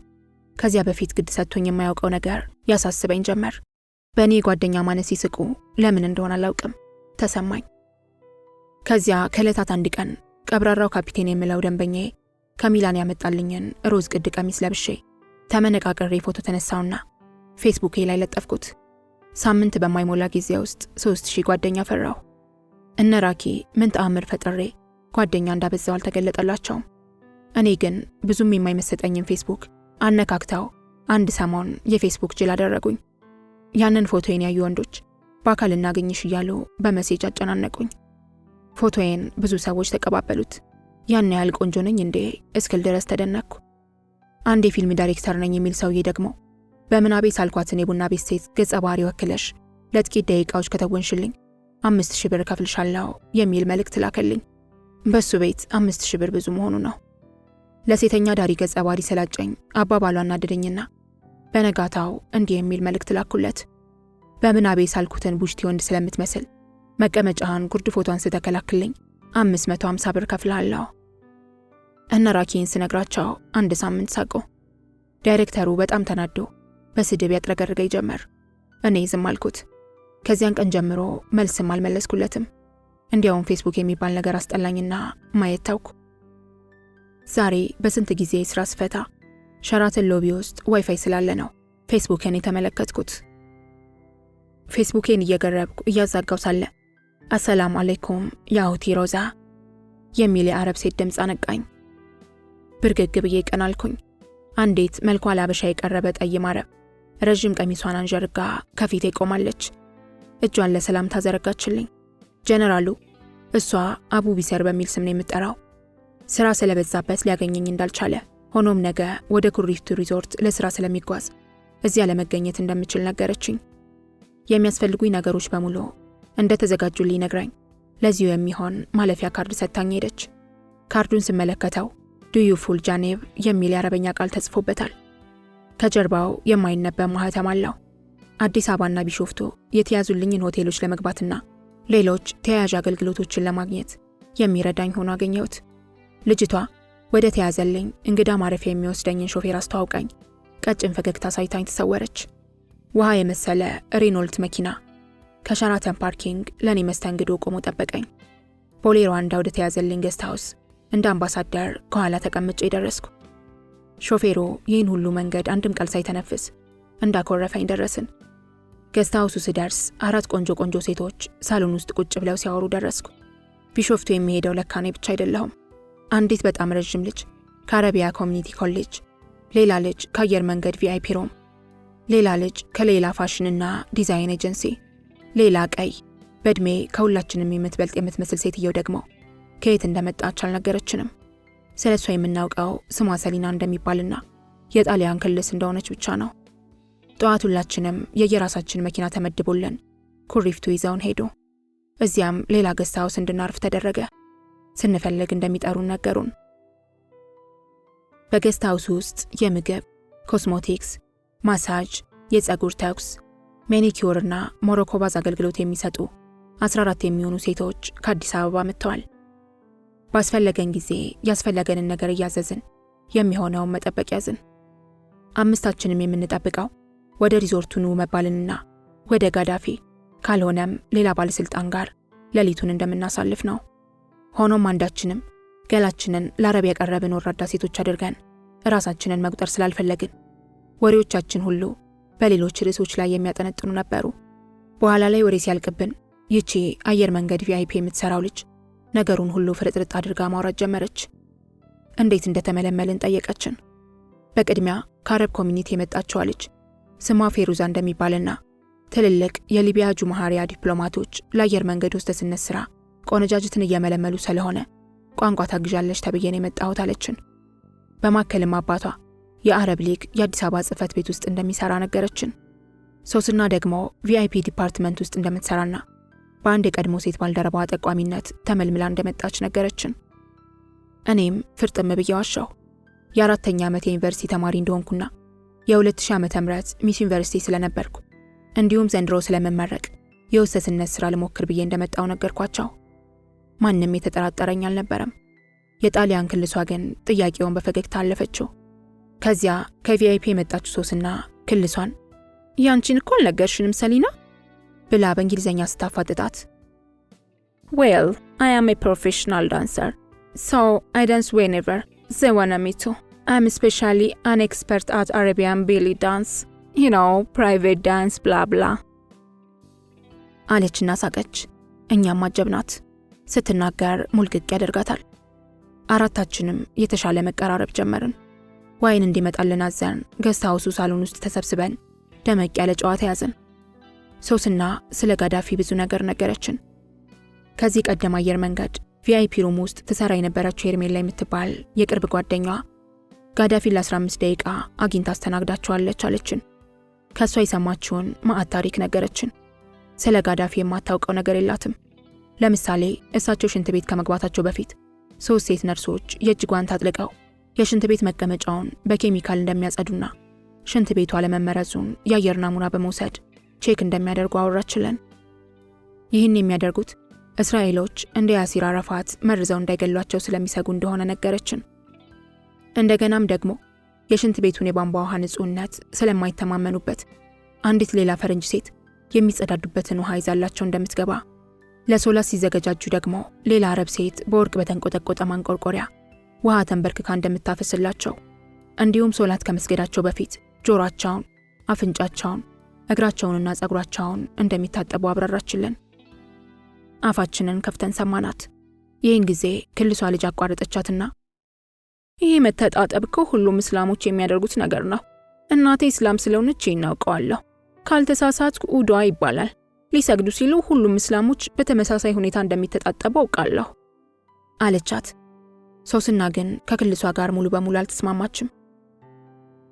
ከዚያ በፊት ግድ ሰጥቶኝ የማያውቀው ነገር ያሳስበኝ ጀመር። በእኔ ጓደኛ ማነስ ሲስቁ ለምን እንደሆነ አላውቅም ተሰማኝ። ከዚያ ከዕለታት አንድ ቀን ቀብራራው ካፒቴን የምለው ደንበኛዬ ከሚላን ያመጣልኝን ሮዝ ቅድ ቀሚስ ለብሼ ተመነቃቅሬ ፎቶ ተነሳውና ፌስቡኬ ላይ ለጠፍኩት። ሳምንት በማይሞላ ጊዜ ውስጥ 3000 ጓደኛ ፈራው። እነ ራኪ ምን ተአምር ፈጥሬ ጓደኛ እንዳበዛው አልተገለጠላቸውም። እኔ ግን ብዙም የማይመሰጠኝን ፌስቡክ አነካክተው አንድ ሰሞን የፌስቡክ ጅል አደረጉኝ። ያንን ፎቶዬን ያዩ ወንዶች በአካል እናገኝሽ እያሉ በመሴጅ አጨናነቁኝ። ፎቶዬን ብዙ ሰዎች ተቀባበሉት። ያን ያህል ቆንጆ ነኝ እንዴ እስክል ድረስ ተደነቅኩ። አንድ የፊልም ዳይሬክተር ነኝ የሚል ሰውዬ ደግሞ በምናቤ ሳልኳትን የቡና ቤት ሴት ገጸ ባህሪ ወክለሽ ለጥቂት ደቂቃዎች ከተወንሽልኝ 5000 ብር ከፍልሻለሁ የሚል መልእክት ላከልኝ። በሱ ቤት 5000 ብር ብዙ መሆኑ ነው። ለሴተኛ ዳሪ ገጸ ባህሪ ስላጨኝ አባባሏ አናደደኝና በነጋታው እንዲህ የሚል መልእክት ላኩለት። በምናቤ ሳልኩትን ቡሽቲ ወንድ ስለምትመስል መቀመጫህን ጉርድ ፎቶን ስተከላክልኝ 550 ብር ከፍላለሁ። እነ ራኪን ስነግራቸው አንድ ሳምንት ሳቁ። ዳይሬክተሩ በጣም ተናዶ በስድብ ያጥረገርገኝ ጀመር። እኔ ዝም አልኩት። ከዚያን ቀን ጀምሮ መልስም አልመለስኩለትም። እንዲያውም ፌስቡክ የሚባል ነገር አስጠላኝና ማየት ታውኩ። ዛሬ በስንት ጊዜ ስራ ስፈታ ሸራተን ሎቢ ውስጥ ዋይፋይ ስላለ ነው ፌስቡክን የተመለከትኩት። ፌስቡኬን እየገረብኩ እያዛጋው ሳለ አሰላሙ አለይኩም ያሁቲ ሮዛ የሚል የአረብ ሴት ድምፅ አነቃኝ። ብርግግ ብዬ ቀና አልኩኝ። አንዲት መልኳ ላበሻ የቀረበ ጠይም አረብ ረዥም ቀሚሷን አንዠርጋ ከፊቴ ቆማለች። እጇን ለሰላምታ ዘረጋችልኝ። ጄኔራሉ፣ እሷ አቡ ቢሰር በሚል ስም ነው የምጠራው፣ ስራ ስለበዛበት ሊያገኘኝ እንዳልቻለ ሆኖም ነገ ወደ ኩሪፍቱ ሪዞርት ለስራ ስለሚጓዝ እዚያ ለመገኘት እንደምችል ነገረችኝ። የሚያስፈልጉኝ ነገሮች በሙሉ እንደተዘጋጁልኝ ነግራኝ ለዚሁ የሚሆን ማለፊያ ካርድ ሰጥታኝ ሄደች። ካርዱን ስመለከተው ዱዩ ፉል ጃኔቭ የሚል የአረበኛ ቃል ተጽፎበታል። ከጀርባው የማይነበብ ማህተም አለው። አዲስ አበባና ቢሾፍቱ የተያዙልኝን ሆቴሎች ለመግባትና ሌሎች ተያያዥ አገልግሎቶችን ለማግኘት የሚረዳኝ ሆኖ አገኘሁት። ልጅቷ ወደ ተያዘልኝ እንግዳ ማረፊያ የሚወስደኝን ሾፌር አስተዋውቃኝ ቀጭን ፈገግታ ሳይታኝ ተሰወረች። ውሃ የመሰለ ሬኖልት መኪና ከሸራተን ፓርኪንግ ለኔ መስተንግዶ ቆሞ ጠበቀኝ። ቦሌ ሩዋንዳ ወደ ተያዘልኝ ጌስት ሃውስ እንደ አምባሳደር ከኋላ ተቀምጬ ደረስኩ። ሾፌሩ ይህን ሁሉ መንገድ አንድም ቃል ሳይተነፍስ እንዳኮረፈኝ ደረስን። ጌስት ሃውሱ ስደርስ 4 ቆንጆ ሴቶች ሳሎን ውስጥ ቁጭ ብለው ሲያወሩ ደረስኩ። ቢሾፍቱ የሚሄደው ለካ እኔ ብቻ አይደለሁም። አንዲት በጣም ረዥም ልጅ ከአረቢያ ኮሚኒቲ ኮሌጅ፣ ሌላ ልጅ ከአየር መንገድ ቪአይፒ ሮም፣ ሌላ ልጅ ከሌላ ፋሽንና ዲዛይን ኤጀንሲ፣ ሌላ ቀይ በእድሜ ከሁላችንም የምትመስል ሴትየው ደግሞ ከየት እንደመጣች አልነገረችንም። ስለሷ የምናውቀው ስሟ ሰሊና እንደሚባልና የጣሊያን ክልስ እንደሆነች ብቻ ነው። ጠዋት ሁላችንም የየራሳችን መኪና ተመድቦልን ኩሪፍቱ ይዘውን ሄዱ። እዚያም ሌላ ጌስት ሃውስ እንድናርፍ ተደረገ። ስንፈልግ እንደሚጠሩን ነገሩን። በጌስት ሃውስ ውስጥ የምግብ፣ ኮስሞቲክስ፣ ማሳጅ፣ የፀጉር ተኩስ፣ ሜኒኪዩርና ሞሮኮ ባዝ አገልግሎት የሚሰጡ 14 የሚሆኑ ሴቶች ከአዲስ አበባ መጥተዋል። ባስፈለገን ጊዜ ያስፈለገንን ነገር እያዘዝን የሚሆነውን መጠበቅ ያዝን። አምስታችንም የምንጠብቀው ወደ ሪዞርቱ ኑ መባልንና ወደ ጋዳፊ ካልሆነም ሌላ ባለስልጣን ጋር ሌሊቱን እንደምናሳልፍ ነው። ሆኖም አንዳችንም ገላችንን ለአረብ ያቀረብን ወራዳ ሴቶች አድርገን ራሳችንን መቁጠር ስላልፈለግን ወሬዎቻችን ሁሉ በሌሎች ርዕሶች ላይ የሚያጠነጥኑ ነበሩ። በኋላ ላይ ወሬ ሲያልቅብን ይቺ አየር መንገድ ቪአይፒ የምትሰራው ልጅ ነገሩን ሁሉ ፍርጥርጥ አድርጋ ማውራት ጀመረች። እንዴት እንደተመለመልን ጠየቀችን። በቅድሚያ ከአረብ ኮሚኒቲ የመጣችዋ ልጅ ስሟ ፌሩዛ እንደሚባልና ትልልቅ የሊቢያ ጁማሃሪያ ዲፕሎማቶች ለአየር መንገድ ሆስተስነት ስራ ቆነጃጅትን እየመለመሉ ስለሆነ ቋንቋ ታግዣለች ተብዬን የመጣሁት አለችን። በማከልም አባቷ የአረብ ሊግ የአዲስ አበባ ጽህፈት ቤት ውስጥ እንደሚሰራ ነገረችን። ሶስና ደግሞ ቪአይፒ ዲፓርትመንት ውስጥ እንደምትሰራና በአንድ የቀድሞ ሴት ባልደረባ ጠቋሚነት ተመልምላ እንደመጣች ነገረችን። እኔም ፍርጥም ብዬ ዋሻሁ። የ4ኛ ዓመት የዩኒቨርሲቲ ተማሪ እንደሆንኩና የ2000 ዓመተ ምህረት ሚስ ዩኒቨርሲቲ ስለነበርኩ እንዲሁም ዘንድሮ ስለመመረቅ የሆስተስነት ስራ ልሞክር ብዬ እንደመጣው ነገርኳቸው። ማንም የተጠራጠረኝ አልነበረም። የጣሊያን ክልሷ ግን ጥያቄውን በፈገግታ አለፈችው። ከዚያ ከቪአይፒ የመጣችው ሶስና ክልሷን ያንቺን እኮ አልነገርሽንም ሰሊና ብላ በእንግሊዝኛ ስታፋጥጣት ዌል አይ አም ኤ ፕሮፌሽናል ዳንሰር ሶ አይ ዳንስ ዌኔቨር they wanna me to. I'm especially an expert at Arabian belly dance. You know, private dance, blah blah. አለችና ሳቀች። እኛም አጀብናት። ስትናገር ሙልቅቅ ያደርጋታል። አራታችንም የተሻለ መቀራረብ ጀመርን። ዋይን እንዲመጣልን አዘን ገስት ሃውሱ ሳሎን ውስጥ ተሰብስበን ደመቅ ያለ ጨዋታ ያዝን። ሶስና ስለ ጋዳፊ ብዙ ነገር ነገረችን። ከዚህ ቀደም አየር መንገድ ቪአይፒ ሩም ውስጥ ትሰራ የነበረችው ሄርሜላ የምትባል የቅርብ ጓደኛዋ ጋዳፊ ለ15 ደቂቃ አግኝታ አስተናግዳቸዋለች አለችን። ከሷ የሰማችውን ማአት ታሪክ ነገረችን። ስለ ጋዳፊ የማታውቀው ነገር የላትም። ለምሳሌ እሳቸው ሽንት ቤት ከመግባታቸው በፊት 3 ሴት ነርሶች የእጅ ጓንት አጥልቀው የሽንት ቤት መቀመጫውን በኬሚካል እንደሚያጸዱና ሽንት ቤቱ አለመመረዙን የአየር ናሙና በመውሰድ ቼክ እንደሚያደርጉ አወራችለን። ይህን የሚያደርጉት እስራኤሎች እንደ ያሲር አረፋት መርዘው እንዳይገሏቸው ስለሚሰጉ እንደሆነ ነገረችን። እንደገናም ደግሞ የሽንት ቤቱን የቧንቧ ውሃ ንጹህነት ስለማይተማመኑበት አንዲት ሌላ ፈረንጅ ሴት የሚጸዳዱበትን ውሃ ይዛላቸው እንደምትገባ፣ ለሶላት ሲዘገጃጁ ደግሞ ሌላ አረብ ሴት በወርቅ በተንቆጠቆጠ ማንቆርቆሪያ ውሃ ተንበርክካ እንደምታፈስላቸው፣ እንዲሁም ሶላት ከመስገዳቸው በፊት ጆሮአቸውን፣ አፍንጫቸውን፣ እግራቸውንና ጸጉራቸውን እንደሚታጠቡ አብራራችልን። አፋችንን ከፍተን ሰማናት። ይህን ጊዜ ክልሷ ልጅ አቋረጠቻትና ይህ መተጣጠብ እኮ ሁሉም እስላሞች የሚያደርጉት ነገር ነው። እናቴ እስላም ስለሆነች እናውቀዋለሁ። ካልተሳሳትኩ ኡዱዓ ይባላል። ሊሰግዱ ሲሉ ሁሉም እስላሞች በተመሳሳይ ሁኔታ እንደሚተጣጠቡ አውቃለሁ አለቻት። ሶስና ግን ከክልሷ ጋር ሙሉ በሙሉ አልተስማማችም።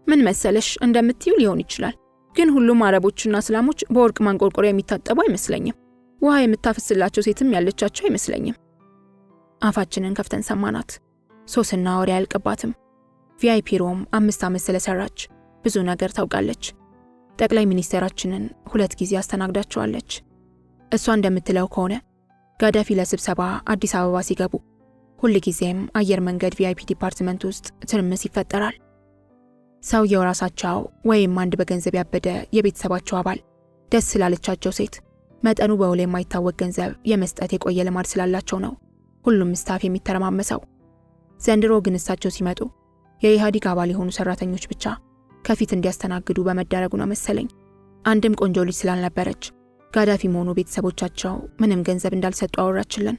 ምን መሰለሽ እንደምትዩ ሊሆን ይችላል፣ ግን ሁሉም አረቦችና እስላሞች በወርቅ ማንቆርቆሪያ የሚታጠቡ አይመስለኝም። ውሃ የምታፈስላቸው ሴትም ያለቻቸው አይመስለኝም። አፋችንን ከፍተን ሰማናት። ሶስና ወሬ አያልቅባትም። ቪአይፒ ሮም 5 ዓመት ስለሰራች ብዙ ነገር ታውቃለች። ጠቅላይ ሚኒስቴራችንን 2 ጊዜ አስተናግዳቸዋለች። እሷ እንደምትለው ከሆነ ጋዳፊ ለስብሰባ አዲስ አበባ ሲገቡ ሁል ጊዜም አየር መንገድ ቪአይፒ ዲፓርትመንት ውስጥ ትርምስ ይፈጠራል። ሰውየው ራሳቸው ወይም አንድ በገንዘብ ያበደ የቤተሰባቸው አባል ደስ ስላለቻቸው ሴት መጠኑ በውል የማይታወቅ ገንዘብ የመስጠት የቆየ ልማድ ስላላቸው ነው ሁሉም ስታፍ የሚተረማመሰው። ዘንድሮ ግን እሳቸው ሲመጡ የኢህአዴግ አባል የሆኑ ሰራተኞች ብቻ ከፊት እንዲያስተናግዱ በመደረጉ ነው መሰለኝ። አንድም ቆንጆ ልጅ ስላልነበረች ጋዳፊም ሆኑ ቤተሰቦቻቸው ምንም ገንዘብ እንዳልሰጡ አወራችልን።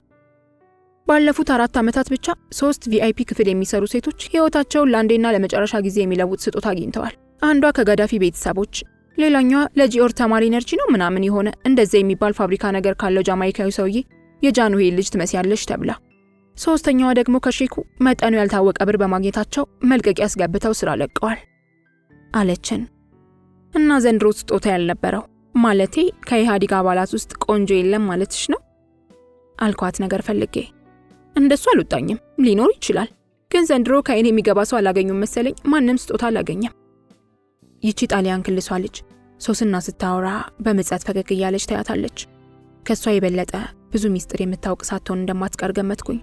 ባለፉት 4 ዓመታት ብቻ 3 ቪአይፒ ክፍል የሚሰሩ ሴቶች ህይወታቸውን ለአንዴና ለመጨረሻ ጊዜ የሚለውጥ ስጦታ አግኝተዋል። አንዷ ከጋዳፊ ቤተሰቦች፣ ሌላኛዋ ለጂኦር ተማሪ ኤነርጂ ነው ምናምን የሆነ እንደዛ የሚባል ፋብሪካ ነገር ካለው ጃማይካዊ ሰውዬ የጃንሆይ ልጅ ትመስያለሽ ተብላ፣ ሶስተኛዋ ደግሞ ከሼኩ መጠኑ ያልታወቀ ብር በማግኘታቸው መልቀቂያ ያስገብተው ስራ ለቀዋል አለችን። እና ዘንድሮ ስጦታ ያልነበረው ማለቴ ከኢህአዴግ አባላት ውስጥ ቆንጆ የለም ማለትሽ ነው አልኳት ነገር ፈልጌ። እንደሱ አልወጣኝም፣ ሊኖር ይችላል፣ ግን ዘንድሮ ከእኔ የሚገባ ሰው አላገኙም መሰለኝ። ማንም ስጦታ አላገኘም። ይቺ ጣሊያን ክልሷ ልጅ ሶስና ስታወራ በምጸት ፈገግ እያለች ታያታለች። ከሷ የበለጠ ብዙ ሚስጥር የምታውቅ ሳትሆን እንደማትቀር ገመትኩኝ።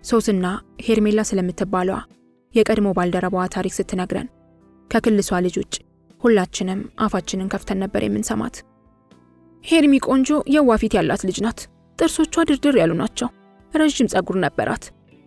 ሶስና ሄርሜላ ስለምትባለዋ የቀድሞ ባልደረባዋ ታሪክ ስትነግረን ከክልሷ ልጅ ውጭ ሁላችንም አፋችንን ከፍተን ነበር የምንሰማት። ሄርሚ ቆንጆ የዋ ፊት ያላት ልጅ ናት። ጥርሶቿ ድርድር ያሉ ናቸው። ረዥም ጸጉር ነበራት።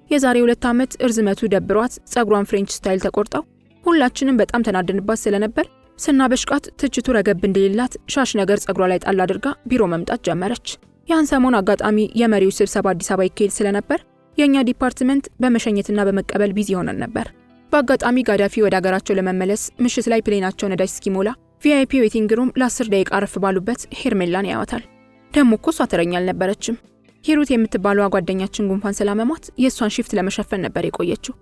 የዛሬ 2 ዓመት እርዝመቱ ደብሯት ጸጉሯን ፍሬንች ስታይል ተቆርጠው ሁላችንም በጣም ተናደንባት ስለነበር ስናበሽቃት ትችቱ ረገብ እንደሌላት ሻሽ ነገር ጸጉሯ ላይ ጣል አድርጋ ቢሮ መምጣት ጀመረች። ያን ሰሞን አጋጣሚ የመሪዎች ስብሰባ አዲስ አበባ ይካሄድ ስለነበር የኛ ዲፓርትመንት በመሸኘትና በመቀበል ቢዚ ሆነን ነበር። በአጋጣሚ ጋዳፊ ወደ ሀገራቸው ለመመለስ ምሽት ላይ ፕሌናቸው ነዳጅ እስኪሞላ ቪአይፒ ዌቲንግ ሩም ለ10 ደቂቃ አረፍ ባሉበት ሄርሜላን ያዋታል። ደሞ እኮ እሷ ተረኛ አልነበረችም። ሂሩት የምትባለዋ ጓደኛችን ጉንፋን ስላመማት የእሷን ሽፍት ለመሸፈን ነበር የቆየችው።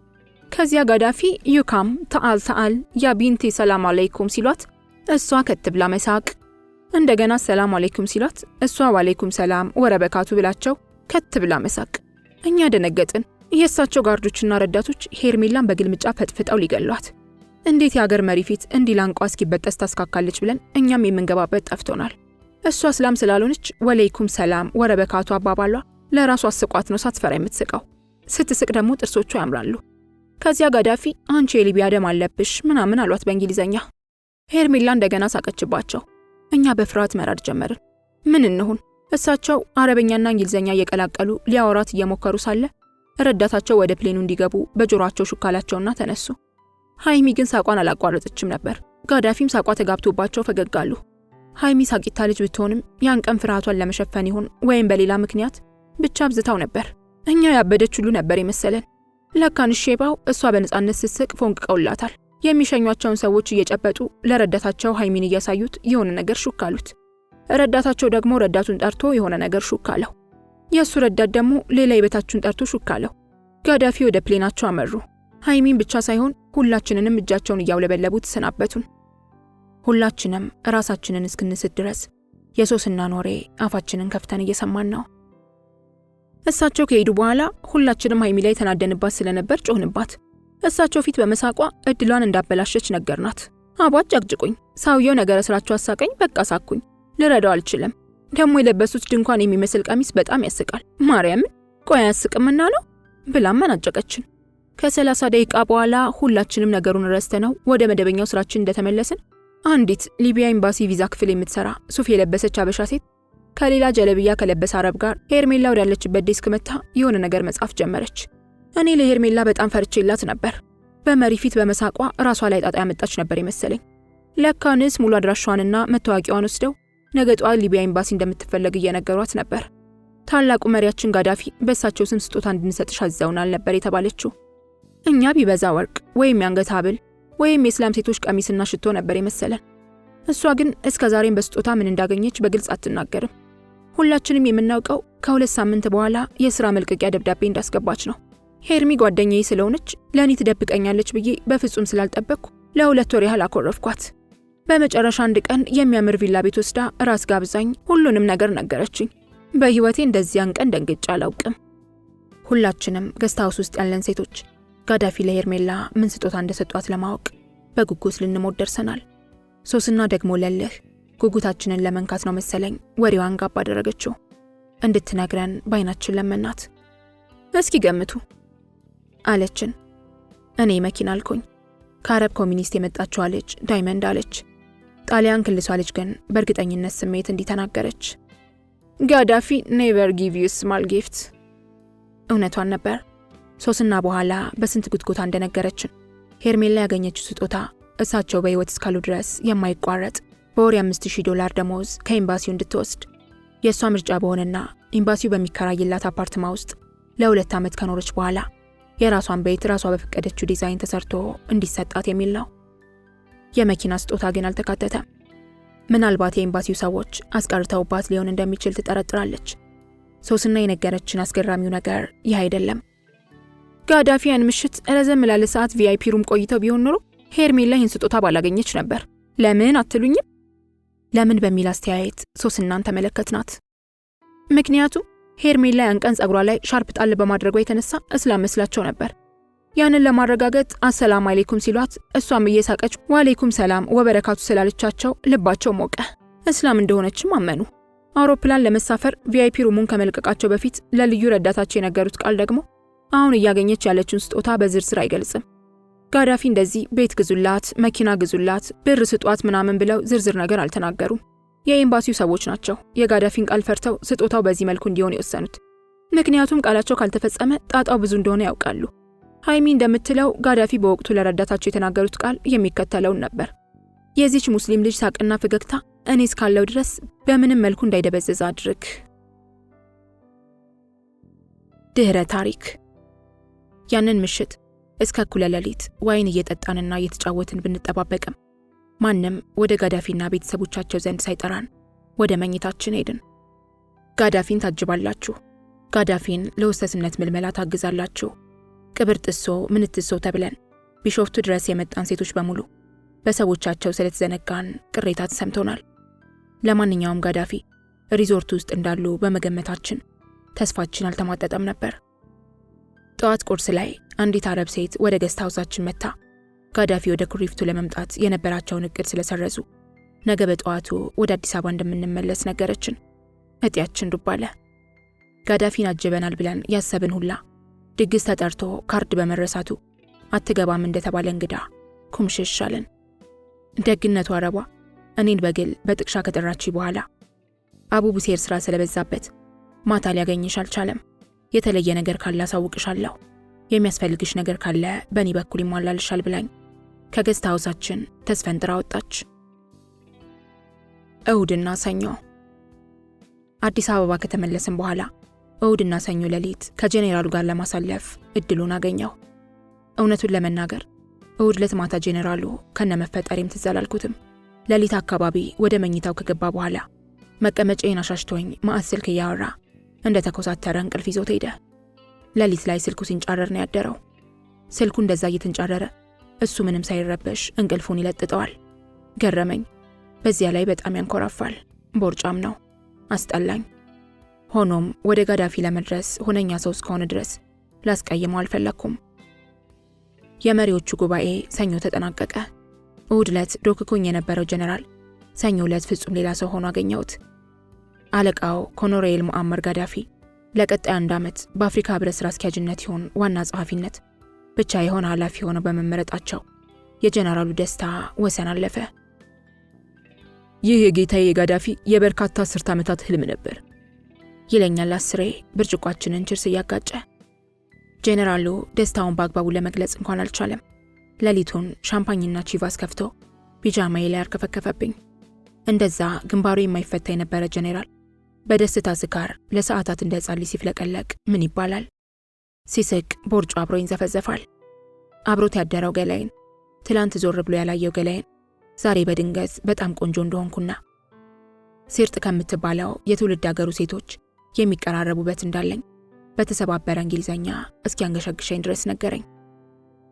ከዚያ ጋዳፊ ዩካም ተአል ያ ቢንቲ ሰላም አለይኩም ሲሏት እሷ ከትብላ መሳቅ፣ እንደገና ሰላም አለይኩም ሲሏት እሷ ዋለይኩም ሰላም ወረበካቱ ብላቸው ከትብላ መሳቅ። እኛ ደነገጥን። የእሳቸው ጋርዶችና ረዳቶች ሄርሜላን በግልምጫ ፈጥፍጠው ሊገሏት። እንዴት የአገር መሪ ፊት እንዲህ ላንቋ እስኪበጠስ ታስካካለች ብለን እኛም የምንገባበት ጠፍቶናል። እሷ እስላም ስላልሆነች ወለይኩም ሰላም ወረበካቱ አባባሏ ለራሷ አስቋት ነው ሳትፈራ የምትስቀው። ስትስቅ ደግሞ ጥርሶቿ ያምራሉ። ከዚያ ጋዳፊ አንቺ የሊቢያ ደም አለብሽ ምናምን አሏት በእንግሊዘኛ። ሄርሜላ እንደገና ሳቀችባቸው። እኛ በፍርሃት መራድ ጀመርን። ምን እንሁን? እሳቸው አረበኛና እንግሊዘኛ እየቀላቀሉ ሊያወራት እየሞከሩ ሳለ ረዳታቸው ወደ ፕሌኑ እንዲገቡ በጆሮአቸው ሹካላቸውና ተነሱ። ሃይሚ ግን ሳቋን አላቋረጠችም ነበር። ጋዳፊም ሳቋ ተጋብቶባቸው ፈገግ አሉ። ሃይሚ ሳቂታ ልጅ ብትሆንም ያን ቀን ፍርሃቷን ለመሸፈን ይሆን ወይም በሌላ ምክንያት ብቻ አብዝታው ነበር። እኛ ያበደች ሁሉ ነበር የመሰለን። ለካን ሼባው እሷ በነጻነት ስትስቅ ፎንቅቀውላታል። የሚሸኟቸውን ሰዎች እየጨበጡ ለረዳታቸው ሃይሚን እያሳዩት የሆነ ነገር ሹክ አሉት። ረዳታቸው ደግሞ ረዳቱን ጠርቶ የሆነ ነገር ሹክ አለው። የእሱ ረዳት ደግሞ ሌላ የበታቹን ጠርቶ ሹክ አለው። ጋዳፊ ወደ ፕሌናቸው አመሩ። ሃይሚን ብቻ ሳይሆን ሁላችንንም እጃቸውን እያውለበለቡ ተሰናበቱን። ሁላችንም ራሳችንን እስክንስት ድረስ የሶስና ኖሬ አፋችንን ከፍተን እየሰማን ነው። እሳቸው ከሄዱ በኋላ ሁላችንም ሃይሚ ላይ ተናደንባት ስለነበር ጮህንባት። እሳቸው ፊት በመሳቋ እድሏን እንዳበላሸች ነገርናት። አቧጭ አግጭቁኝ። ሰውየው ነገረ ስራቸው አሳቀኝ። በቃ ሳኩኝ። ልረዳው አልችልም። ደግሞ የለበሱት ድንኳን የሚመስል ቀሚስ በጣም ያስቃል። ማርያምን ቆይ አያስቅምና ነው ብላም መናጨቀችን። ከ30 ደቂቃ በኋላ ሁላችንም ነገሩን ረስተነው ወደ መደበኛው ስራችን እንደተመለስን አንዲት ሊቢያ ኤምባሲ ቪዛ ክፍል የምትሰራ ሱፍ የለበሰች አበሻ ሴት ከሌላ ጀለብያ ከለበሰ አረብ ጋር ሄርሜላ ወዳለችበት ዴስክ መታ የሆነ ነገር መጻፍ ጀመረች። እኔ ለሄርሜላ በጣም ፈርቼላት ነበር። በመሪ ፊት በመሳቋ ራሷ ላይ ጣጣ ያመጣች ነበር የመሰለኝ። ለካንስ ሙሉ አድራሻዋንና መታወቂያዋን ወስደው ነገ ጧት ሊቢያ ኤምባሲ እንደምትፈለግ እየነገሯት ነበር። ታላቁ መሪያችን ጋዳፊ በእሳቸው ስም ስጦታ እንድንሰጥሽ አዘውናል ነበር የተባለችው። እኛ ቢበዛ ወርቅ ወይም የአንገት ሐብል ወይም የእስላም ሴቶች ቀሚስና ሽቶ ነበር የመሰለን። እሷ ግን እስከ ዛሬም በስጦታ ምን እንዳገኘች በግልጽ አትናገርም። ሁላችንም የምናውቀው ከ2 ሳምንት በኋላ የሥራ መልቀቂያ ደብዳቤ እንዳስገባች ነው። ሄርሚ ጓደኛዬ ስለሆነች ለእኔ ትደብቀኛለች ብዬ በፍጹም ስላልጠበቅኩ ለ2 ወር ያህል አኮረፍኳት። በመጨረሻ አንድ ቀን የሚያምር ቪላ ቤት ወስዳ ራስ ጋብዛኝ ሁሉንም ነገር ነገረችኝ። በሕይወቴ እንደዚያን ቀን ደንግጬ አላውቅም። ሁላችንም ገስት ሃውስ ውስጥ ያለን ሴቶች ጋዳፊ ለሄርሜላ ምን ስጦታ እንደሰጧት ለማወቅ በጉጉት ልንሞት ደርሰናል። ሶስና ደግሞ ለልህ ጉጉታችንን ለመንካት ነው መሰለኝ ወሬዋን ጋብ አደረገችው። እንድትነግረን ባይናችን ለመናት። እስኪ ገምቱ አለችን። እኔ መኪና አልኩኝ። ከአረብ ኮሚኒስት የመጣችው ልጅ ዳይመንድ አለች። ጣሊያን ክልሷ ልጅ ግን በእርግጠኝነት ስሜት እንዲተናገረች ጋዳፊ ኔቨር ጊቭ ዩ ስማል ጊፍት። እውነቷን ነበር። ሶስና በኋላ በስንት ጉትጎታ እንደነገረችን ሄርሜላ ያገኘችው ስጦታ እሳቸው በሕይወት እስካሉ ድረስ የማይቋረጥ በወር $5000 ደሞዝ ከኤምባሲው እንድትወስድ የእሷ ምርጫ በሆነና ኤምባሲው በሚከራይላት አፓርትማ ውስጥ ለ2 ዓመት ከኖረች በኋላ የራሷን ቤት ራሷ በፈቀደችው ዲዛይን ተሰርቶ እንዲሰጣት የሚል ነው። የመኪና ስጦታ ግን አልተካተተም። ምናልባት የኤምባሲው ሰዎች አስቀርተውባት ሊሆን እንደሚችል ትጠረጥራለች። ሶስና የነገረችን አስገራሚው ነገር ይህ አይደለም። ጋዳፊ ያን ምሽት ረዘም ላለ ሰዓት ቪአይፒ ሩም ቆይተው ቢሆን ኖሮ ሄርሜላ ይህን ስጦታ ባላገኘች ነበር። ለምን አትሉኝም? ለምን በሚል አስተያየት ሶስናን ተመለከትናት። ምክንያቱም ሄርሜላ ያን ቀን ጸጉሯ ላይ ሻርፕ ጣል በማድረጓ የተነሳ እስላም መስላቸው ነበር። ያንን ለማረጋገጥ አሰላም አለይኩም ሲሏት እሷም እየሳቀች ወአለይኩም ሰላም ወበረካቱ ስላለቻቸው ልባቸው ሞቀ። እስላም እንደሆነችም አመኑ። አውሮፕላን ለመሳፈር ቪአይፒ ሩሙን ከመልቀቃቸው በፊት ለልዩ ረዳታቸው የነገሩት ቃል ደግሞ አሁን እያገኘች ያለችውን ስጦታ በዝርዝር አይገልጽም። ጋዳፊ እንደዚህ ቤት ግዙላት፣ መኪና ግዙላት፣ ብር ስጧት ምናምን ብለው ዝርዝር ነገር አልተናገሩም። የኤምባሲው ሰዎች ናቸው የጋዳፊን ቃል ፈርተው ስጦታው በዚህ መልኩ እንዲሆን የወሰኑት። ምክንያቱም ቃላቸው ካልተፈጸመ ጣጣው ብዙ እንደሆነ ያውቃሉ። ሃይሚ እንደምትለው ጋዳፊ በወቅቱ ለረዳታቸው የተናገሩት ቃል የሚከተለውን ነበር። የዚች ሙስሊም ልጅ ሳቅና ፈገግታ እኔ እስካለው ድረስ በምንም መልኩ እንዳይደበዘዝ አድርግ። ድህረ ታሪክ። ያንን ምሽት እስከ እኩለ ሌሊት ዋይን እየጠጣንና እየተጫወትን ብንጠባበቅም ማንም ወደ ጋዳፊና ቤተሰቦቻቸው ዘንድ ሳይጠራን ወደ መኝታችን ሄድን። ጋዳፊን ታጅባላችሁ፣ ጋዳፊን ለውስተስነት ምልመላ ታግዛላችሁ፣ ቅብር ጥሶ ምን ጥሶ ተብለን ቢሾፍቱ ድረስ የመጣን ሴቶች በሙሉ በሰዎቻቸው ስለተዘነጋን ቅሬታ ተሰምቶናል። ለማንኛውም ጋዳፊ ሪዞርት ውስጥ እንዳሉ በመገመታችን ተስፋችን አልተሟጠጠም ነበር። ጠዋት ቁርስ ላይ አንዲት አረብ ሴት ወደ ገስት ሃውሳችን መጣ። ጋዳፊ ወደ ኩሪፍቱ ለመምጣት የነበራቸውን እቅድ ስለሰረዙ ነገ በጠዋቱ ወደ አዲስ አበባ እንደምንመለስ ነገረችን። እጢያችን ዱብ አለ። ጋዳፊን አጅበናል ብለን ያሰብን ሁላ ድግስ ተጠርቶ ካርድ በመረሳቱ አትገባም እንደተባለ እንግዳ ኩምሽሽ አለን። ደግነቱ አረቧ እኔን በግል በጥቅሻ ከጠራች በኋላ አቡ ቡሴር ስራ ስለበዛበት ማታ ሊያገኝሽ አልቻለም። የተለየ ነገር ካለ አሳውቅሻለሁ፣ የሚያስፈልግሽ ነገር ካለ በእኔ በኩል ይሟላልሻል ብላኝ ከገስት ሃውሳችን ተስፈንጥራ ወጣች። እሁድና ሰኞ። አዲስ አበባ ከተመለስን በኋላ እሁድና ሰኞ ሌሊት ከጄኔራሉ ጋር ለማሳለፍ እድሉን አገኘው። እውነቱን ለመናገር እሁድ ዕለት ማታ ጄኔራሉ ከነመፈጠሬም ትዝ አላልኩትም። ሌሊት አካባቢ ወደ መኝታው ከገባ በኋላ መቀመጫዬን አሻሽቶኝ ማዕት ስልክ እያወራ እንደ ተኮሳተረ እንቅልፍ ይዞት ሄደ። ሌሊት ላይ ስልኩ ሲንጫረር ነው ያደረው። ስልኩ እንደዛ እየተንጫረረ እሱ ምንም ሳይረበሽ እንቅልፉን ይለጥጠዋል። ገረመኝ። በዚያ ላይ በጣም ያንኮራፋል። ቦርጫም ነው። አስጠላኝ። ሆኖም ወደ ጋዳፊ ለመድረስ ሁነኛ ሰው እስከሆነ ድረስ ላስቀይመው አልፈለኩም። የመሪዎቹ ጉባኤ ሰኞ ተጠናቀቀ። እሁድ ዕለት ዶክኮኝ የነበረው ጀነራል ሰኞ ዕለት ፍጹም ሌላ ሰው ሆኖ አገኘሁት። አለቃው ኮሎኔል ሙአመር ጋዳፊ ለቀጣይ 1 ዓመት በአፍሪካ ህብረት ስራ አስኪያጅነት ይሆን ዋና ጸሐፊነት ብቻ የሆነ ኃላፊ ሆነው በመመረጣቸው የጀነራሉ ደስታ ወሰን አለፈ። ይህ የጌታዬ የጋዳፊ የበርካታ 10 ዓመታት ህልም ነበር ይለኛል አስሬ ብርጭቋችንን ችርስ እያጋጨ። ጄኔራሉ ደስታውን በአግባቡ ለመግለጽ እንኳን አልቻለም። ሌሊቱን ሻምፓኝና ቺቫስ ከፍቶ ፒጃማዬ ላይ አርከፈከፈብኝ። እንደዛ ግንባሩ የማይፈታ የነበረ ጄኔራል በደስታ ስካር ለሰዓታት እንደ ሕፃን ልጅ ሲፍለቀለቅ ምን ይባላል? ሲስቅ ቦርጩ አብሮ ይንዘፈዘፋል። አብሮት ያደረው ገላይን፣ ትላንት ዞር ብሎ ያላየው ገላይን ዛሬ በድንገት በጣም ቆንጆ እንደሆንኩና ሲርጥ ከምትባለው የትውልድ ሀገሩ ሴቶች የሚቀራረቡበት እንዳለኝ በተሰባበረ እንግሊዘኛ እስኪያንገሸግሸኝ ድረስ ነገረኝ።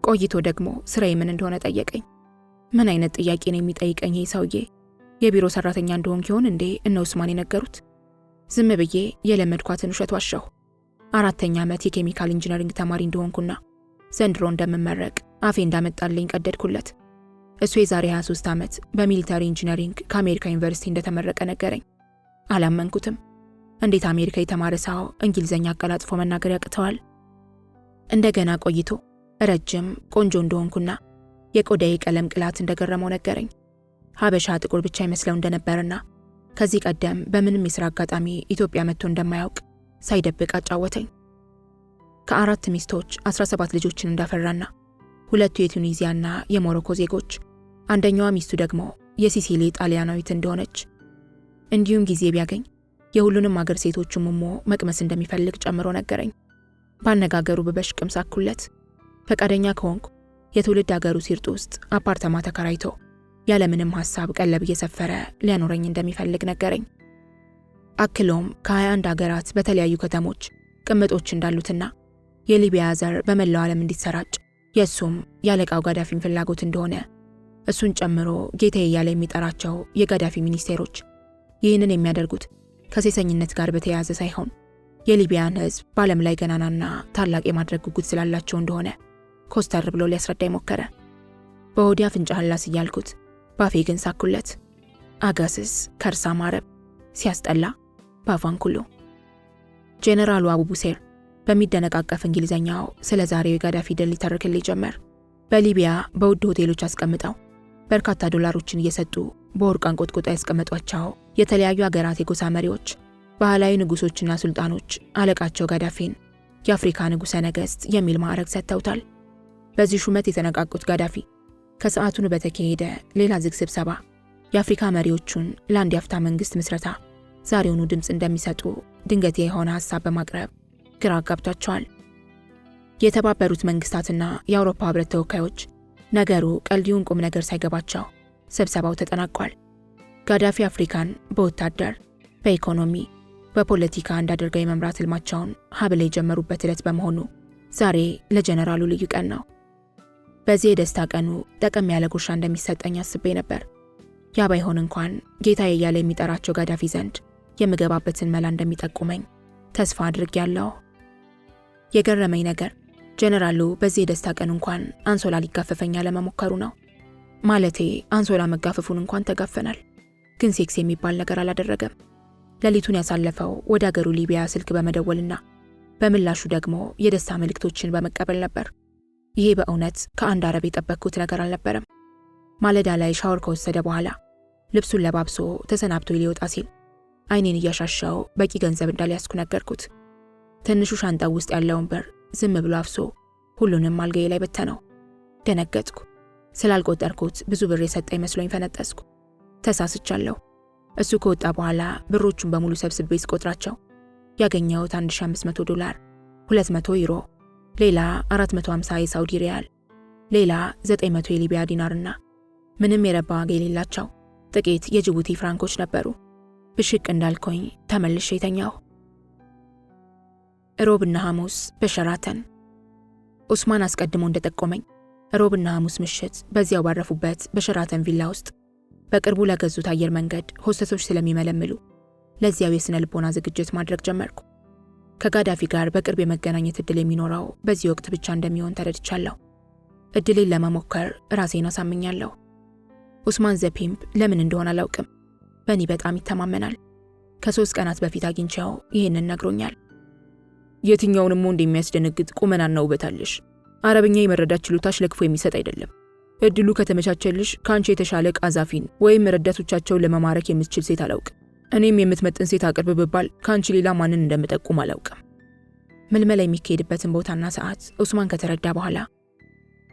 ቆይቶ ደግሞ ስራዬ ምን እንደሆነ ጠየቀኝ። ምን አይነት ጥያቄ ነው የሚጠይቀኝ ይህ ሰውዬ? የቢሮ ሰራተኛ እንደሆንኩ ይሆን እንዴ እነ ኡስማን የነገሩት? ዝም ብዬ የለመድኳትን ውሸት ዋሻሁ። 4ኛ ዓመት የኬሚካል ኢንጂነሪንግ ተማሪ እንደሆንኩና ዘንድሮ እንደምመረቅ አፌ እንዳመጣልኝ ቀደድኩለት። እሱ የዛሬ 23 ዓመት በሚሊታሪ ኢንጂነሪንግ ከአሜሪካ ዩኒቨርሲቲ እንደተመረቀ ነገረኝ። አላመንኩትም። እንዴት አሜሪካ የተማረ ሰው እንግሊዘኛ አቀላጥፎ መናገር ያቅተዋል? እንደገና ቆይቶ ረጅም ቆንጆ እንደሆንኩና የቆዳዬ ቀለም ቅላት እንደገረመው ነገረኝ። ሀበሻ ጥቁር ብቻ ይመስለው እንደነበርና ከዚህ ቀደም በምንም የሥራ አጋጣሚ ኢትዮጵያ መጥቶ እንደማያውቅ ሳይደብቅ አጫወተኝ። ከ4 ሚስቶች 17 ልጆችን እንዳፈራና 2 የቱኒዚያና የሞሮኮ ዜጎች፣ አንደኛዋ ሚስቱ ደግሞ የሲሲሊ ጣሊያናዊት እንደሆነች እንዲሁም ጊዜ ቢያገኝ የሁሉንም አገር ሴቶች ሙሞ መቅመስ እንደሚፈልግ ጨምሮ ነገረኝ። ባነጋገሩ በበሽቅም ሳኩለት። ፈቃደኛ ከሆንኩ የትውልድ አገሩ ሲርጥ ውስጥ አፓርታማ ተከራይቶ ያለምንም ሐሳብ ቀለብ እየሰፈረ ሊያኖረኝ እንደሚፈልግ ነገረኝ። አክሎም ከ21 አገራት በተለያዩ ከተሞች ቅምጦች እንዳሉትና የሊቢያ ዘር በመላው ዓለም እንዲሰራጭ የሱም ያለቃው ጋዳፊን ፍላጎት እንደሆነ እሱን ጨምሮ ጌታዬ እያለ የሚጠራቸው የጋዳፊ ሚኒስቴሮች ይህንን የሚያደርጉት ከሴሰኝነት ጋር በተያያዘ ሳይሆን የሊቢያን ሕዝብ በዓለም ላይ ገናናና ታላቅ የማድረግ ጉጉት ስላላቸው እንደሆነ ኮስተር ብሎ ሊያስረዳ ሞከረ። በሆዴ አፍንጫህን ላስ እያልኩት ባፌ ግን ሳኩለት። አጋስስ ከርሳ ማረብ ሲያስጠላ ባቫንኩሉ። ጄኔራሉ አቡ ቡሴር በሚደነቃቀፍ እንግሊዘኛው ስለ ዛሬው የጋዳፊ ድል ሊተርክልኝ ጀመር። በሊቢያ በውድ ሆቴሎች አስቀምጠው በርካታ ዶላሮችን እየሰጡ በወርቅ አንቆጥቁጣ ያስቀመጧቸው የተለያዩ ሀገራት የጎሳ መሪዎች፣ ባህላዊ ንጉሶችና ሱልጣኖች አለቃቸው ጋዳፊን የአፍሪካ ንጉሠ ነገሥት የሚል ማዕረግ ሰጥተውታል። በዚህ ሹመት የተነቃቁት ጋዳፊ ከሰዓቱን በተካሄደ ሌላ ዝግ ስብሰባ የአፍሪካ መሪዎቹን ለአንድ የአፍታ መንግሥት ምስረታ ዛሬውኑ ድምፅ እንደሚሰጡ ድንገቴ የሆነ ሐሳብ በማቅረብ ግራ አጋብቷቸዋል። የተባበሩት መንግስታትና የአውሮፓ ህብረት ተወካዮች ነገሩ ቀልዲውን ቁም ነገር ሳይገባቸው ስብሰባው ተጠናቋል። ጋዳፊ አፍሪካን በወታደር፣ በኢኮኖሚ፣ በፖለቲካ እንዳደርገው የመምራት ህልማቸውን ሀብል የጀመሩበት ዕለት በመሆኑ ዛሬ ለጀነራሉ ልዩ ቀን ነው። በዚህ የደስታ ቀኑ ጠቀም ያለ ጉርሻ እንደሚሰጠኝ አስቤ ነበር። ያ ባይሆን እንኳን ጌታዬ እያለ የሚጠራቸው ጋዳፊ ዘንድ የምገባበትን መላ እንደሚጠቁመኝ ተስፋ አድርጌያለሁ። የገረመኝ ነገር ጀነራሉ በዚህ የደስታ ቀን እንኳን አንሶላ ሊጋፈፈኝ አለመሞከሩ ነው። ማለቴ አንሶላ መጋፈፉን እንኳን ተጋፈናል፣ ግን ሴክስ የሚባል ነገር አላደረገም። ሌሊቱን ያሳለፈው ወደ አገሩ ሊቢያ ስልክ በመደወልና በምላሹ ደግሞ የደስታ መልእክቶችን በመቀበል ነበር። ይሄ በእውነት ከአንድ አረብ የጠበቅኩት ነገር አልነበረም። ማለዳ ላይ ሻወር ከወሰደ በኋላ ልብሱን ለባብሶ ተሰናብቶ ሊወጣ ሲል አይኔን እያሻሻው በቂ ገንዘብ እንዳልያዝኩ ነገርኩት። ትንሹ ሻንጣው ውስጥ ያለውን ብር ዝም ብሎ አፍሶ ሁሉንም አልጋዬ ላይ በተነው። ደነገጥኩ። ስላልቆጠርኩት ብዙ ብር የሰጠኝ መስሎኝ ፈነጠስኩ። ተሳስቻለሁ። እሱ ከወጣ በኋላ ብሮቹን በሙሉ ሰብስቤ ስቆጥራቸው ያገኘሁት $1500፣ 200 ዩሮ፣ ሌላ 450 የሳውዲ ሪያል፣ ሌላ 900 የሊቢያ ዲናርና ምንም የረባ ዋጋ የሌላቸው ጥቂት የጅቡቲ ፍራንኮች ነበሩ። ብሽቅ እንዳልኩኝ ተመልሼ ተኛሁ። ሮብና ሐሙስ በሸራተን። ኡስማን አስቀድሞ እንደጠቆመኝ ሮብና ሐሙስ ምሽት በዚያው ባረፉበት በሸራተን ቪላ ውስጥ በቅርቡ ለገዙት አየር መንገድ ሆስተሶች ስለሚመለምሉ ለዚያው የስነ ልቦና ዝግጅት ማድረግ ጀመርኩ። ከጋዳፊ ጋር በቅርብ የመገናኘት እድል የሚኖረው በዚህ ወቅት ብቻ እንደሚሆን ተረድቻለሁ። እድሌን ለመሞከር ራሴን አሳምኛለሁ። ኡስማን ዘፒምፕ ለምን እንደሆነ አላውቅም፣ በእኔ በጣም ይተማመናል። ከ3 ቀናት በፊት አግኝቼው ይህንን ነግሮኛል። የትኛውንም ወንድ የሚያስደነግጥ ቁመናና ውበት አለሽ። አረብኛ የመረዳት ችሎታሽ ለክፎ የሚሰጥ አይደለም። እድሉ ከተመቻቸልሽ ከአንቺ የተሻለ ቃዛፊን ወይም ረዳቶቻቸውን ለመማረክ የምትችል ሴት አላውቅም። እኔም የምትመጥን ሴት አቅርብ ብባል ከአንቺ ሌላ ማንን እንደምጠቁም አላውቅም። ምልመላ የሚካሄድበትን ቦታና ሰዓት ኡስማን ከተረዳ በኋላ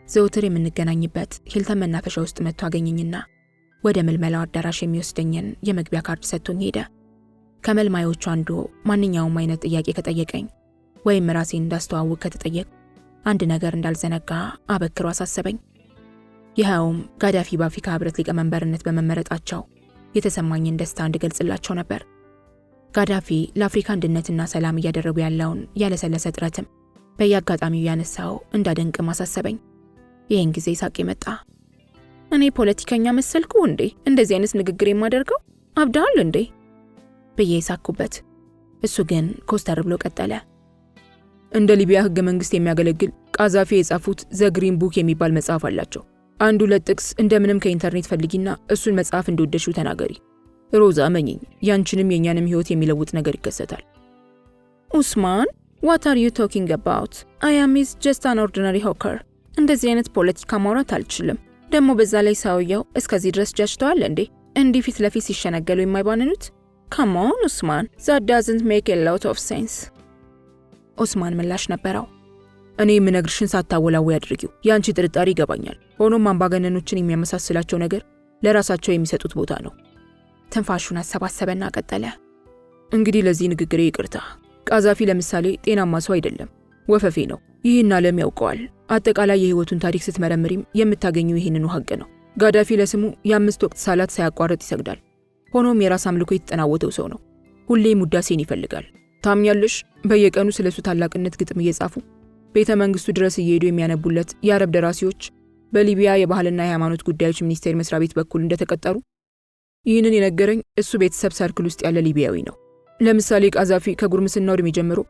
ዘውትር የምንገናኝበት ሂልተን መናፈሻ ውስጥ መጥቶ አገኘኝና ወደ ምልመላው አዳራሽ የሚወስደኝን የመግቢያ ካርድ ሰጥቶኝ ሄደ። ከመልማዮቹ አንዱ ማንኛውም አይነት ጥያቄ ከጠየቀኝ ወይም ራሴን እንዳስተዋውቅ ከተጠየቅ አንድ ነገር እንዳልዘነጋ አበክሮ አሳሰበኝ። ይኸውም ጋዳፊ በአፍሪካ ህብረት ሊቀመንበርነት በመመረጣቸው የተሰማኝን ደስታ እንድገልጽላቸው ነበር። ጋዳፊ ለአፍሪካ አንድነትና ሰላም እያደረጉ ያለውን ያለሰለሰ ጥረትም በየአጋጣሚው ያነሳው እንዳደንቅ ማሳሰበኝ። ይህን ጊዜ ሳቄ መጣ። እኔ ፖለቲከኛ መሰልኩ እንዴ? እንደዚህ አይነት ንግግር የማደርገው አብዳል እንዴ? ብዬ ሳኩበት። እሱ ግን ኮስተር ብሎ ቀጠለ። እንደ ሊቢያ ህገ መንግስት የሚያገለግል ቃዛፊ የጻፉት ዘ ግሪን ቡክ የሚባል መጽሐፍ አላቸው። አንዱ ለጥቅስ እንደምንም ከኢንተርኔት ፈልጊና እሱን መጽሐፍ እንደወደድሽው ተናገሪ። ሮዛ መኝኝ፣ ያንቺንም የኛንም ህይወት የሚለውጥ ነገር ይከሰታል። ኡስማን what are you talking about? I am is just an ordinary hawker. እንደዚህ አይነት ፖለቲካ ማውራት አልችልም። ደግሞ በዛ ላይ ሰውየው እስከዚህ ድረስ ጃጅተዋል እንዴ? እንዲህ ፊት ለፊት ሲሸነገሉ የማይባንኑት? come on ኡስማን, that doesn't make a lot of sense. ኡስማን ምላሽ ነበረው። እኔ የምነግርሽን ሳታወላው ያድርጊው። ያንቺ ጥርጣሬ ይገባኛል። ሆኖም አምባገነኖችን የሚያመሳስላቸው ነገር ለራሳቸው የሚሰጡት ቦታ ነው። ትንፋሹን አሰባሰበና ቀጠለ። እንግዲህ ለዚህ ንግግሬ ይቅርታ። ቃዛፊ ለምሳሌ ጤናማ ሰው አይደለም፣ ወፈፌ ነው። ይህን ዓለም ያውቀዋል። አጠቃላይ የህይወቱን ታሪክ ስትመረምሪም የምታገኙ ይህንኑ ሀቅ ነው። ጋዳፊ ለስሙ የ5 ወቅት ሰላት ሳያቋርጥ ይሰግዳል። ሆኖም የራስ አምልኮ የተጠናወተው ሰው ነው። ሁሌም ውዳሴን ይፈልጋል። ታምኛለሽ? በየቀኑ ስለሱ ታላቅነት ግጥም እየጻፉ ቤተ መንግስቱ ድረስ እየሄዱ የሚያነቡለት የአረብ ደራሲዎች በሊቢያ የባህልና የሃይማኖት ጉዳዮች ሚኒስቴር መስሪያ ቤት በኩል እንደተቀጠሩ ይህንን የነገረኝ እሱ ቤተሰብ ሰርክል ውስጥ ያለ ሊቢያዊ ነው። ለምሳሌ ቃዛፊ ከጉርምስናው ዕድሜ ጀምሮ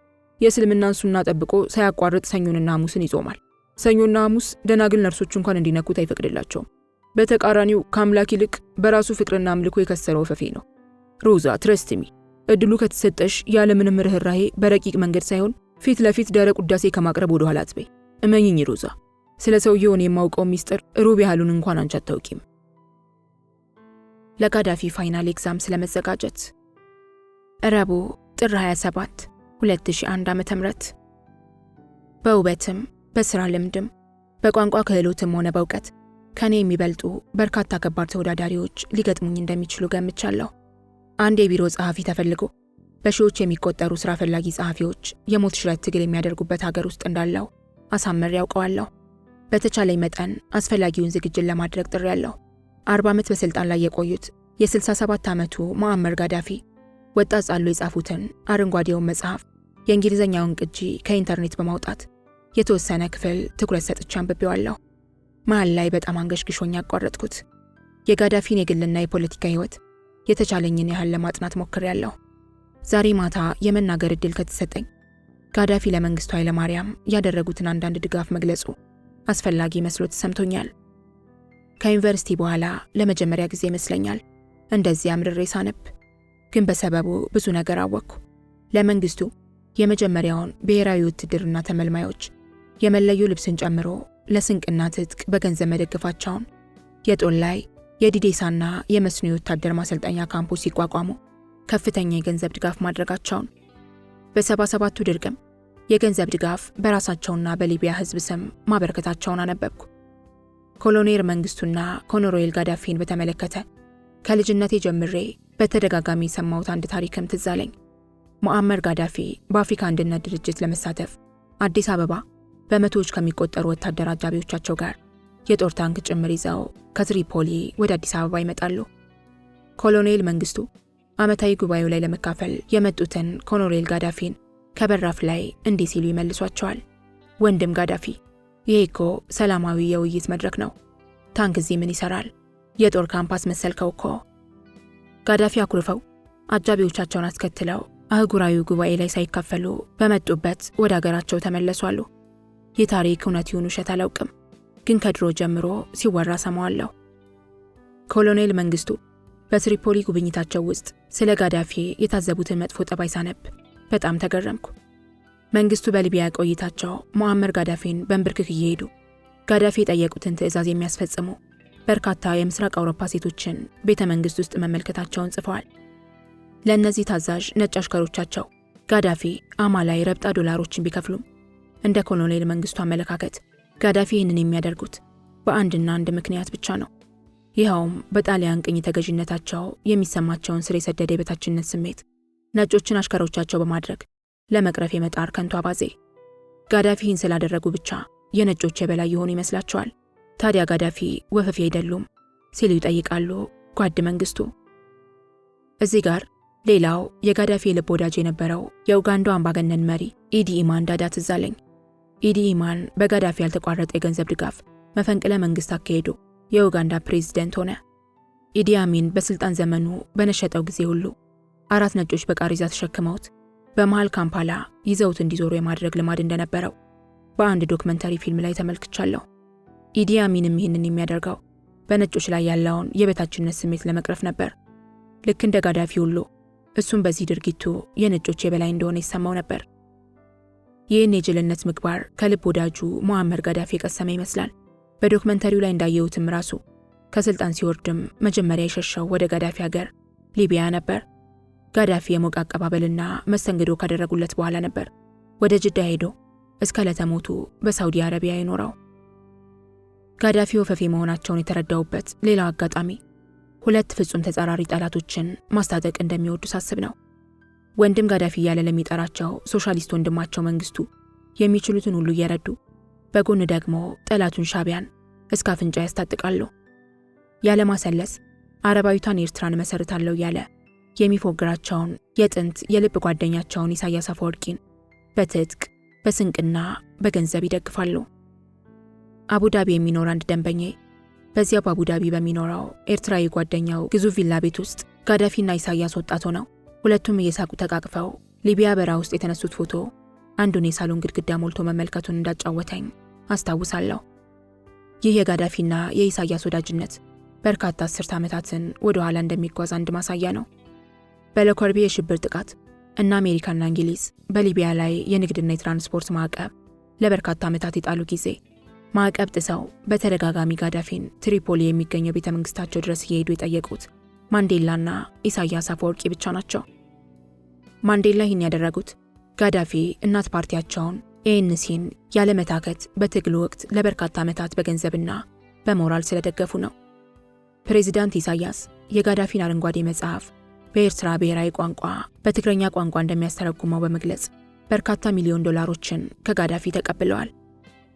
የእስልምናን ሱና ጠብቆ ሳያቋርጥ ሰኞንና ሐሙስን ይጾማል። ሰኞና ሐሙስ ደናግል ነርሶች እንኳን እንዲነኩት አይፈቅድላቸውም። በተቃራኒው ከአምላክ ይልቅ በራሱ ፍቅርና አምልኮ የከሰረው ወፈፌ ነው። ሮዛ ትረስትሚ፣ እድሉ ከተሰጠሽ ያለምንም ርኅራሄ በረቂቅ መንገድ ሳይሆን ፊት ለፊት ደረቅ ውዳሴ ከማቅረብ ወደ ኋላ አትበይ። እመኝኝ ሮዛ፣ ስለ ሰውየውን የማውቀው ሚስጥር ሩብ ያህሉን እንኳን አንቺ አታውቂም። ለጋዳፊ ፋይናል ኤግዛም ስለመዘጋጀት ረቡዕ ጥር 27 2001 ዓ.ም። በውበትም በስራ ልምድም በቋንቋ ክህሎትም ሆነ በእውቀት ከኔ የሚበልጡ በርካታ ከባድ ተወዳዳሪዎች ሊገጥሙኝ እንደሚችሉ ገምቻለሁ። አንድ የቢሮ ጸሐፊ ተፈልጎ በሺዎች የሚቆጠሩ ስራ ፈላጊ ጸሐፊዎች የሞት ሽረት ትግል የሚያደርጉበት ሀገር ውስጥ እንዳለው አሳምሬ ያውቀዋለሁ። በተቻለኝ መጠን አስፈላጊውን ዝግጅት ለማድረግ ጥሬያለሁ። 40 ዓመት በስልጣን ላይ የቆዩት የ67 ዓመቱ ሙአመር ጋዳፊ ወጣት ሳሉ የጻፉትን አረንጓዴውን መጽሐፍ የእንግሊዝኛውን ቅጂ ከኢንተርኔት በማውጣት የተወሰነ ክፍል ትኩረት ሰጥቼ አንብቤዋለሁ። መሃል ላይ በጣም አንገሽግሾኝ ያቋረጥኩት የጋዳፊን የግልና የፖለቲካ ህይወት የተቻለኝን ያህል ለማጥናት ሞክሬያለሁ። ዛሬ ማታ የመናገር ዕድል ከተሰጠኝ ጋዳፊ ለመንግስቱ ኃይለማርያም ያደረጉትን አንዳንድ ድጋፍ መግለጹ አስፈላጊ መስሎ ተሰምቶኛል። ከዩኒቨርሲቲ በኋላ ለመጀመሪያ ጊዜ ይመስለኛል እንደዚህ አምርሬ ሳነብ፣ ግን በሰበቡ ብዙ ነገር አወቅኩ። ለመንግስቱ የመጀመሪያውን ብሔራዊ ውትድርና ተመልማዮች የመለዮ ልብስን ጨምሮ ለስንቅና ትጥቅ በገንዘብ መደገፋቸውን፣ የጦር ላይ የዲዴሳና የመስኖ የወታደር ማሰልጠኛ ካምፖች ሲቋቋሙ ከፍተኛ የገንዘብ ድጋፍ ማድረጋቸውን፣ በ77ቱ ድርቅም የገንዘብ ድጋፍ በራሳቸውና በሊቢያ ህዝብ ስም ማበረከታቸውን አነበብኩ። ኮሎኔል መንግስቱና ኮሎኔል ጋዳፊን በተመለከተ ከልጅነቴ ጀምሬ በተደጋጋሚ የሰማሁት አንድ ታሪክም ትዝ አለኝ። ሙአመር ጋዳፊ በአፍሪካ አንድነት ድርጅት ለመሳተፍ አዲስ አበባ በመቶዎች ከሚቆጠሩ ወታደር አጃቢዎቻቸው ጋር የጦር ታንክ ጭምር ይዘው ከትሪፖሊ ወደ አዲስ አበባ ይመጣሉ። ኮሎኔል መንግስቱ ዓመታዊ ጉባኤው ላይ ለመካፈል የመጡትን ኮሎኔል ጋዳፊን ከበራፍ ላይ እንዲህ ሲሉ ይመልሷቸዋል። ወንድም ጋዳፊ፣ ይሄ እኮ ሰላማዊ የውይይት መድረክ ነው። ታንክ እዚህ ምን ይሰራል? የጦር ካምፓስ መሰልከው እኮ። ጋዳፊ አኩርፈው አጃቢዎቻቸውን አስከትለው አህጉራዊ ጉባኤ ላይ ሳይካፈሉ በመጡበት ወደ አገራቸው ተመለሱ አሉ። ይህ ታሪክ እውነት ይሁን ውሸት አላውቅም፣ ግን ከድሮ ጀምሮ ሲወራ ሰማዋለሁ። ኮሎኔል መንግስቱ በትሪፖሊ ጉብኝታቸው ውስጥ ስለ ጋዳፊ የታዘቡትን መጥፎ ጠባይ ሳነብ በጣም ተገረምኩ። መንግስቱ በሊቢያ ቆይታቸው ሙአመር ጋዳፊን በንብርክክ እየሄዱ ጋዳፊ የጠየቁትን ትዕዛዝ የሚያስፈጽሙ በርካታ የምስራቅ አውሮፓ ሴቶችን ቤተ መንግስት ውስጥ መመልከታቸውን ጽፈዋል። ለእነዚህ ታዛዥ ነጭ አሽከሮቻቸው ጋዳፊ አማላይ ረብጣ ዶላሮችን ቢከፍሉም እንደ ኮሎኔል መንግስቱ አመለካከት ጋዳፊ ይህንን የሚያደርጉት በአንድና አንድ ምክንያት ብቻ ነው። ይኸውም በጣሊያን ቅኝ ተገዥነታቸው የሚሰማቸውን ስር የሰደደ የበታችነት ስሜት ነጮችን አሽከሮቻቸው በማድረግ ለመቅረፍ የመጣር ከንቱ አባዜ። ጋዳፊ ይህን ስላደረጉ ብቻ የነጮች የበላይ የሆኑ ይመስላቸዋል። ታዲያ ጋዳፊ ወፈፌ አይደሉም ሲሉ ይጠይቃሉ ጓድ መንግስቱ። እዚህ ጋር ሌላው የጋዳፊ የልብ ወዳጅ የነበረው የኡጋንዳው አምባገነን መሪ ኢዲ ኢማን ዳዳ ትዝ አለኝ። ኢዲ ኢማን በጋዳፊ ያልተቋረጠ የገንዘብ ድጋፍ መፈንቅለ መንግስት አካሄዱ የኡጋንዳ ፕሬዝደንት ሆነ። ኢዲ አሚን በስልጣን ዘመኑ በነሸጠው ጊዜ ሁሉ 4 ነጮች በቃሪዛ ተሸክመውት በመሃል ካምፓላ ይዘውት እንዲዞሩ የማድረግ ልማድ እንደነበረው በአንድ ዶክመንተሪ ፊልም ላይ ተመልክቻለሁ። ኢዲ አሚንም ይህንን የሚያደርገው በነጮች ላይ ያለውን የበታችነት ስሜት ለመቅረፍ ነበር። ልክ እንደ ጋዳፊ ሁሉ እሱም በዚህ ድርጊቱ የነጮች የበላይ እንደሆነ ይሰማው ነበር። ይህን የጅልነት ምግባር ከልብ ወዳጁ ሙአመር ጋዳፊ የቀሰመ ይመስላል። በዶክመንተሪው ላይ እንዳየሁትም ራሱ ከስልጣን ሲወርድም መጀመሪያ የሸሸው ወደ ጋዳፊ ሀገር ሊቢያ ነበር። ጋዳፊ የሞቀ አቀባበልና መስተንግዶ ካደረጉለት በኋላ ነበር ወደ ጅዳ ሄዶ እስከ ለተሞቱ በሳውዲ አረቢያ የኖረው። ጋዳፊ ወፈፌ መሆናቸውን የተረዳውበት ሌላው አጋጣሚ 2 ፍጹም ተጻራሪ ጠላቶችን ማስታጠቅ እንደሚወዱ ሳስብ ነው። ወንድም ጋዳፊ እያለ ለሚጠራቸው ሶሻሊስት ወንድማቸው መንግስቱ የሚችሉትን ሁሉ እየረዱ በጎን ደግሞ ጠላቱን ሻቢያን እስከ አፍንጫ ያስታጥቃሉ። ያለማሰለስ አረባዊቷን ኤርትራን መሰርታለሁ እያለ የሚፎግራቸውን የጥንት የልብ ጓደኛቸውን ኢሳያስ አፈወርቂን በትጥቅ በስንቅና በገንዘብ ይደግፋሉ። አቡዳቢ የሚኖር አንድ ደንበኛዬ በዚያው በአቡዳቢ በሚኖረው ኤርትራዊ ጓደኛው ግዙፍ ቪላ ቤት ውስጥ ጋዳፊና ኢሳያስ ወጣት ሆነው ሁለቱም እየሳቁ ተቃቅፈው ሊቢያ በረሃ ውስጥ የተነሱት ፎቶ አንዱን የሳሎን ግድግዳ ሞልቶ መመልከቱን እንዳጫወተኝ አስታውሳለሁ። ይህ የጋዳፊና የኢሳያስ ወዳጅነት በርካታ አስርተ ዓመታትን ወደ ኋላ እንደሚጓዝ አንድ ማሳያ ነው። በለኮርቤ የሽብር ጥቃት እና አሜሪካና እንግሊዝ በሊቢያ ላይ የንግድና የትራንስፖርት ማዕቀብ ለበርካታ ዓመታት የጣሉ ጊዜ ማዕቀብ ጥሰው በተደጋጋሚ ጋዳፊን ትሪፖሊ የሚገኘው ቤተ መንግስታቸው ድረስ እየሄዱ የጠየቁት ማንዴላና ኢሳያስ አፈወርቂ ብቻ ናቸው። ማንዴላ ይህን ያደረጉት ጋዳፊ እናት ፓርቲያቸውን ኤኤንሲን ያለመታከት በትግሉ ወቅት ለበርካታ ዓመታት በገንዘብና በሞራል ስለደገፉ ነው። ፕሬዚዳንት ኢሳያስ የጋዳፊን አረንጓዴ መጽሐፍ በኤርትራ ብሔራዊ ቋንቋ በትግረኛ ቋንቋ እንደሚያስተረጉመው በመግለጽ በርካታ ሚሊዮን ዶላሮችን ከጋዳፊ ተቀብለዋል።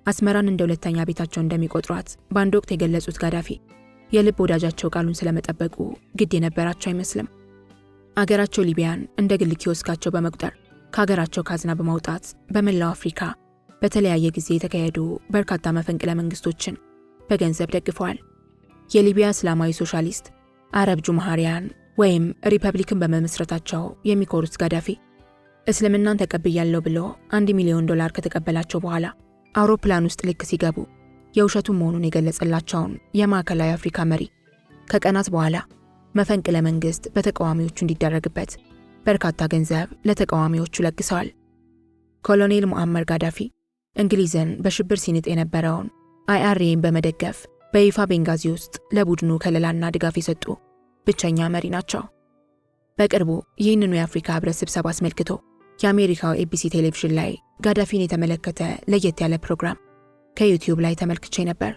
አስመራን እንደ ሁለተኛ ቤታቸው እንደሚቆጥሯት በአንድ ወቅት የገለጹት ጋዳፊ የልብ ወዳጃቸው ቃሉን ስለመጠበቁ ግድ የነበራቸው አይመስልም። አገራቸው ሊቢያን እንደ ግል ኪዮስካቸው በመቁጠር ከሀገራቸው ካዝና በማውጣት በመላው አፍሪካ በተለያየ ጊዜ የተካሄዱ በርካታ መፈንቅለ መንግስቶችን በገንዘብ ደግፈዋል። የሊቢያ እስላማዊ ሶሻሊስት አረብ ጁምሃሪያን ወይም ሪፐብሊክን በመመስረታቸው የሚኮሩት ጋዳፊ እስልምናን ተቀብያለሁ ብሎ $1 ሚሊዮን ከተቀበላቸው በኋላ አውሮፕላን ውስጥ ልክ ሲገቡ የውሸቱን መሆኑን የገለጸላቸውን የማዕከላዊ አፍሪካ መሪ ከቀናት በኋላ መፈንቅለ መንግስት በተቃዋሚዎቹ እንዲደረግበት በርካታ ገንዘብ ለተቃዋሚዎቹ ለግሰዋል። ኮሎኔል ሙአመር ጋዳፊ እንግሊዝን በሽብር ሲንጥ የነበረውን አይአርኤን በመደገፍ በይፋ ቤንጋዚ ውስጥ ለቡድኑ ከለላና ድጋፍ የሰጡ ብቸኛ መሪ ናቸው። በቅርቡ ይህንኑ የአፍሪካ ህብረት ስብሰባ አስመልክቶ የአሜሪካው ኤቢሲ ቴሌቪዥን ላይ ጋዳፊን የተመለከተ ለየት ያለ ፕሮግራም ከዩቲዩብ ላይ ተመልክቼ ነበር።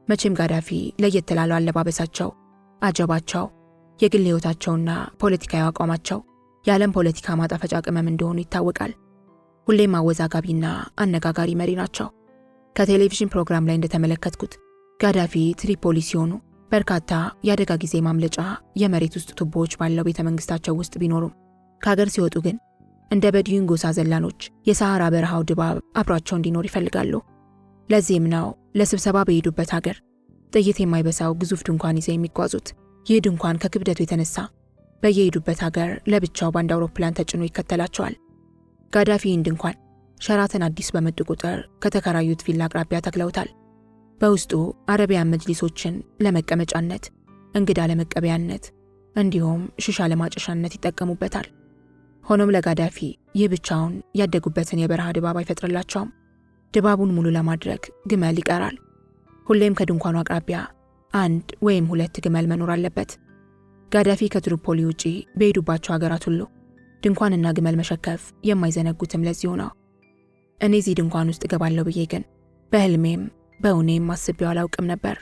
መቼም ጋዳፊ ለየት ላለው አለባበሳቸው፣ አጀባቸው፣ የግል ህይወታቸውና ፖለቲካዊ አቋማቸው የዓለም ፖለቲካ ማጣፈጫ ቅመም እንደሆኑ ይታወቃል። ሁሌም አወዛጋቢና አነጋጋሪ መሪ ናቸው። ከቴሌቪዥን ፕሮግራም ላይ እንደተመለከትኩት ጋዳፊ ትሪፖሊ ሲሆኑ በርካታ የአደጋ ጊዜ ማምለጫ የመሬት ውስጥ ቱቦዎች ባለው ቤተ መንግስታቸው ውስጥ ቢኖሩም ከሀገር ሲወጡ ግን እንደ በድዩን ጎሳ ዘላኖች የሰሐራ በረሃው ድባብ አብሯቸው እንዲኖር ይፈልጋሉ። ለዚህም ነው ለስብሰባ በሄዱበት ሀገር ጥይት የማይበሳው ግዙፍ ድንኳን ይዘው የሚጓዙት። ይህ ድንኳን ከክብደቱ የተነሳ በየሄዱበት ሀገር ለብቻው በአንድ አውሮፕላን ተጭኖ ይከተላቸዋል። ጋዳፊ ይህን ድንኳን ሸራተን አዲስ በመጡ ቁጥር ከተከራዩት ቪላ አቅራቢያ ተክለውታል። በውስጡ አረቢያን መጅሊሶችን ለመቀመጫነት፣ እንግዳ ለመቀበያነት እንዲሁም ሽሻ ለማጨሻነት ይጠቀሙበታል። ሆኖም ለጋዳፊ ይህ ብቻውን ያደጉበትን የበረሃ ድባብ አይፈጥርላቸውም። ድባቡን ሙሉ ለማድረግ ግመል ይቀራል። ሁሌም ከድንኳኑ አቅራቢያ 1 ወይም 2 ግመል መኖር አለበት። ጋዳፊ ከትሪፖሊ ውጪ በሄዱባቸው ሀገራት ሁሉ ድንኳንና ግመል መሸከፍ የማይዘነጉትም ለዚሁ ነው። እኔ እዚህ ድንኳን ውስጥ እገባለሁ ብዬ ግን በህልሜም በእውኔም አስቤው አላውቅም ነበር።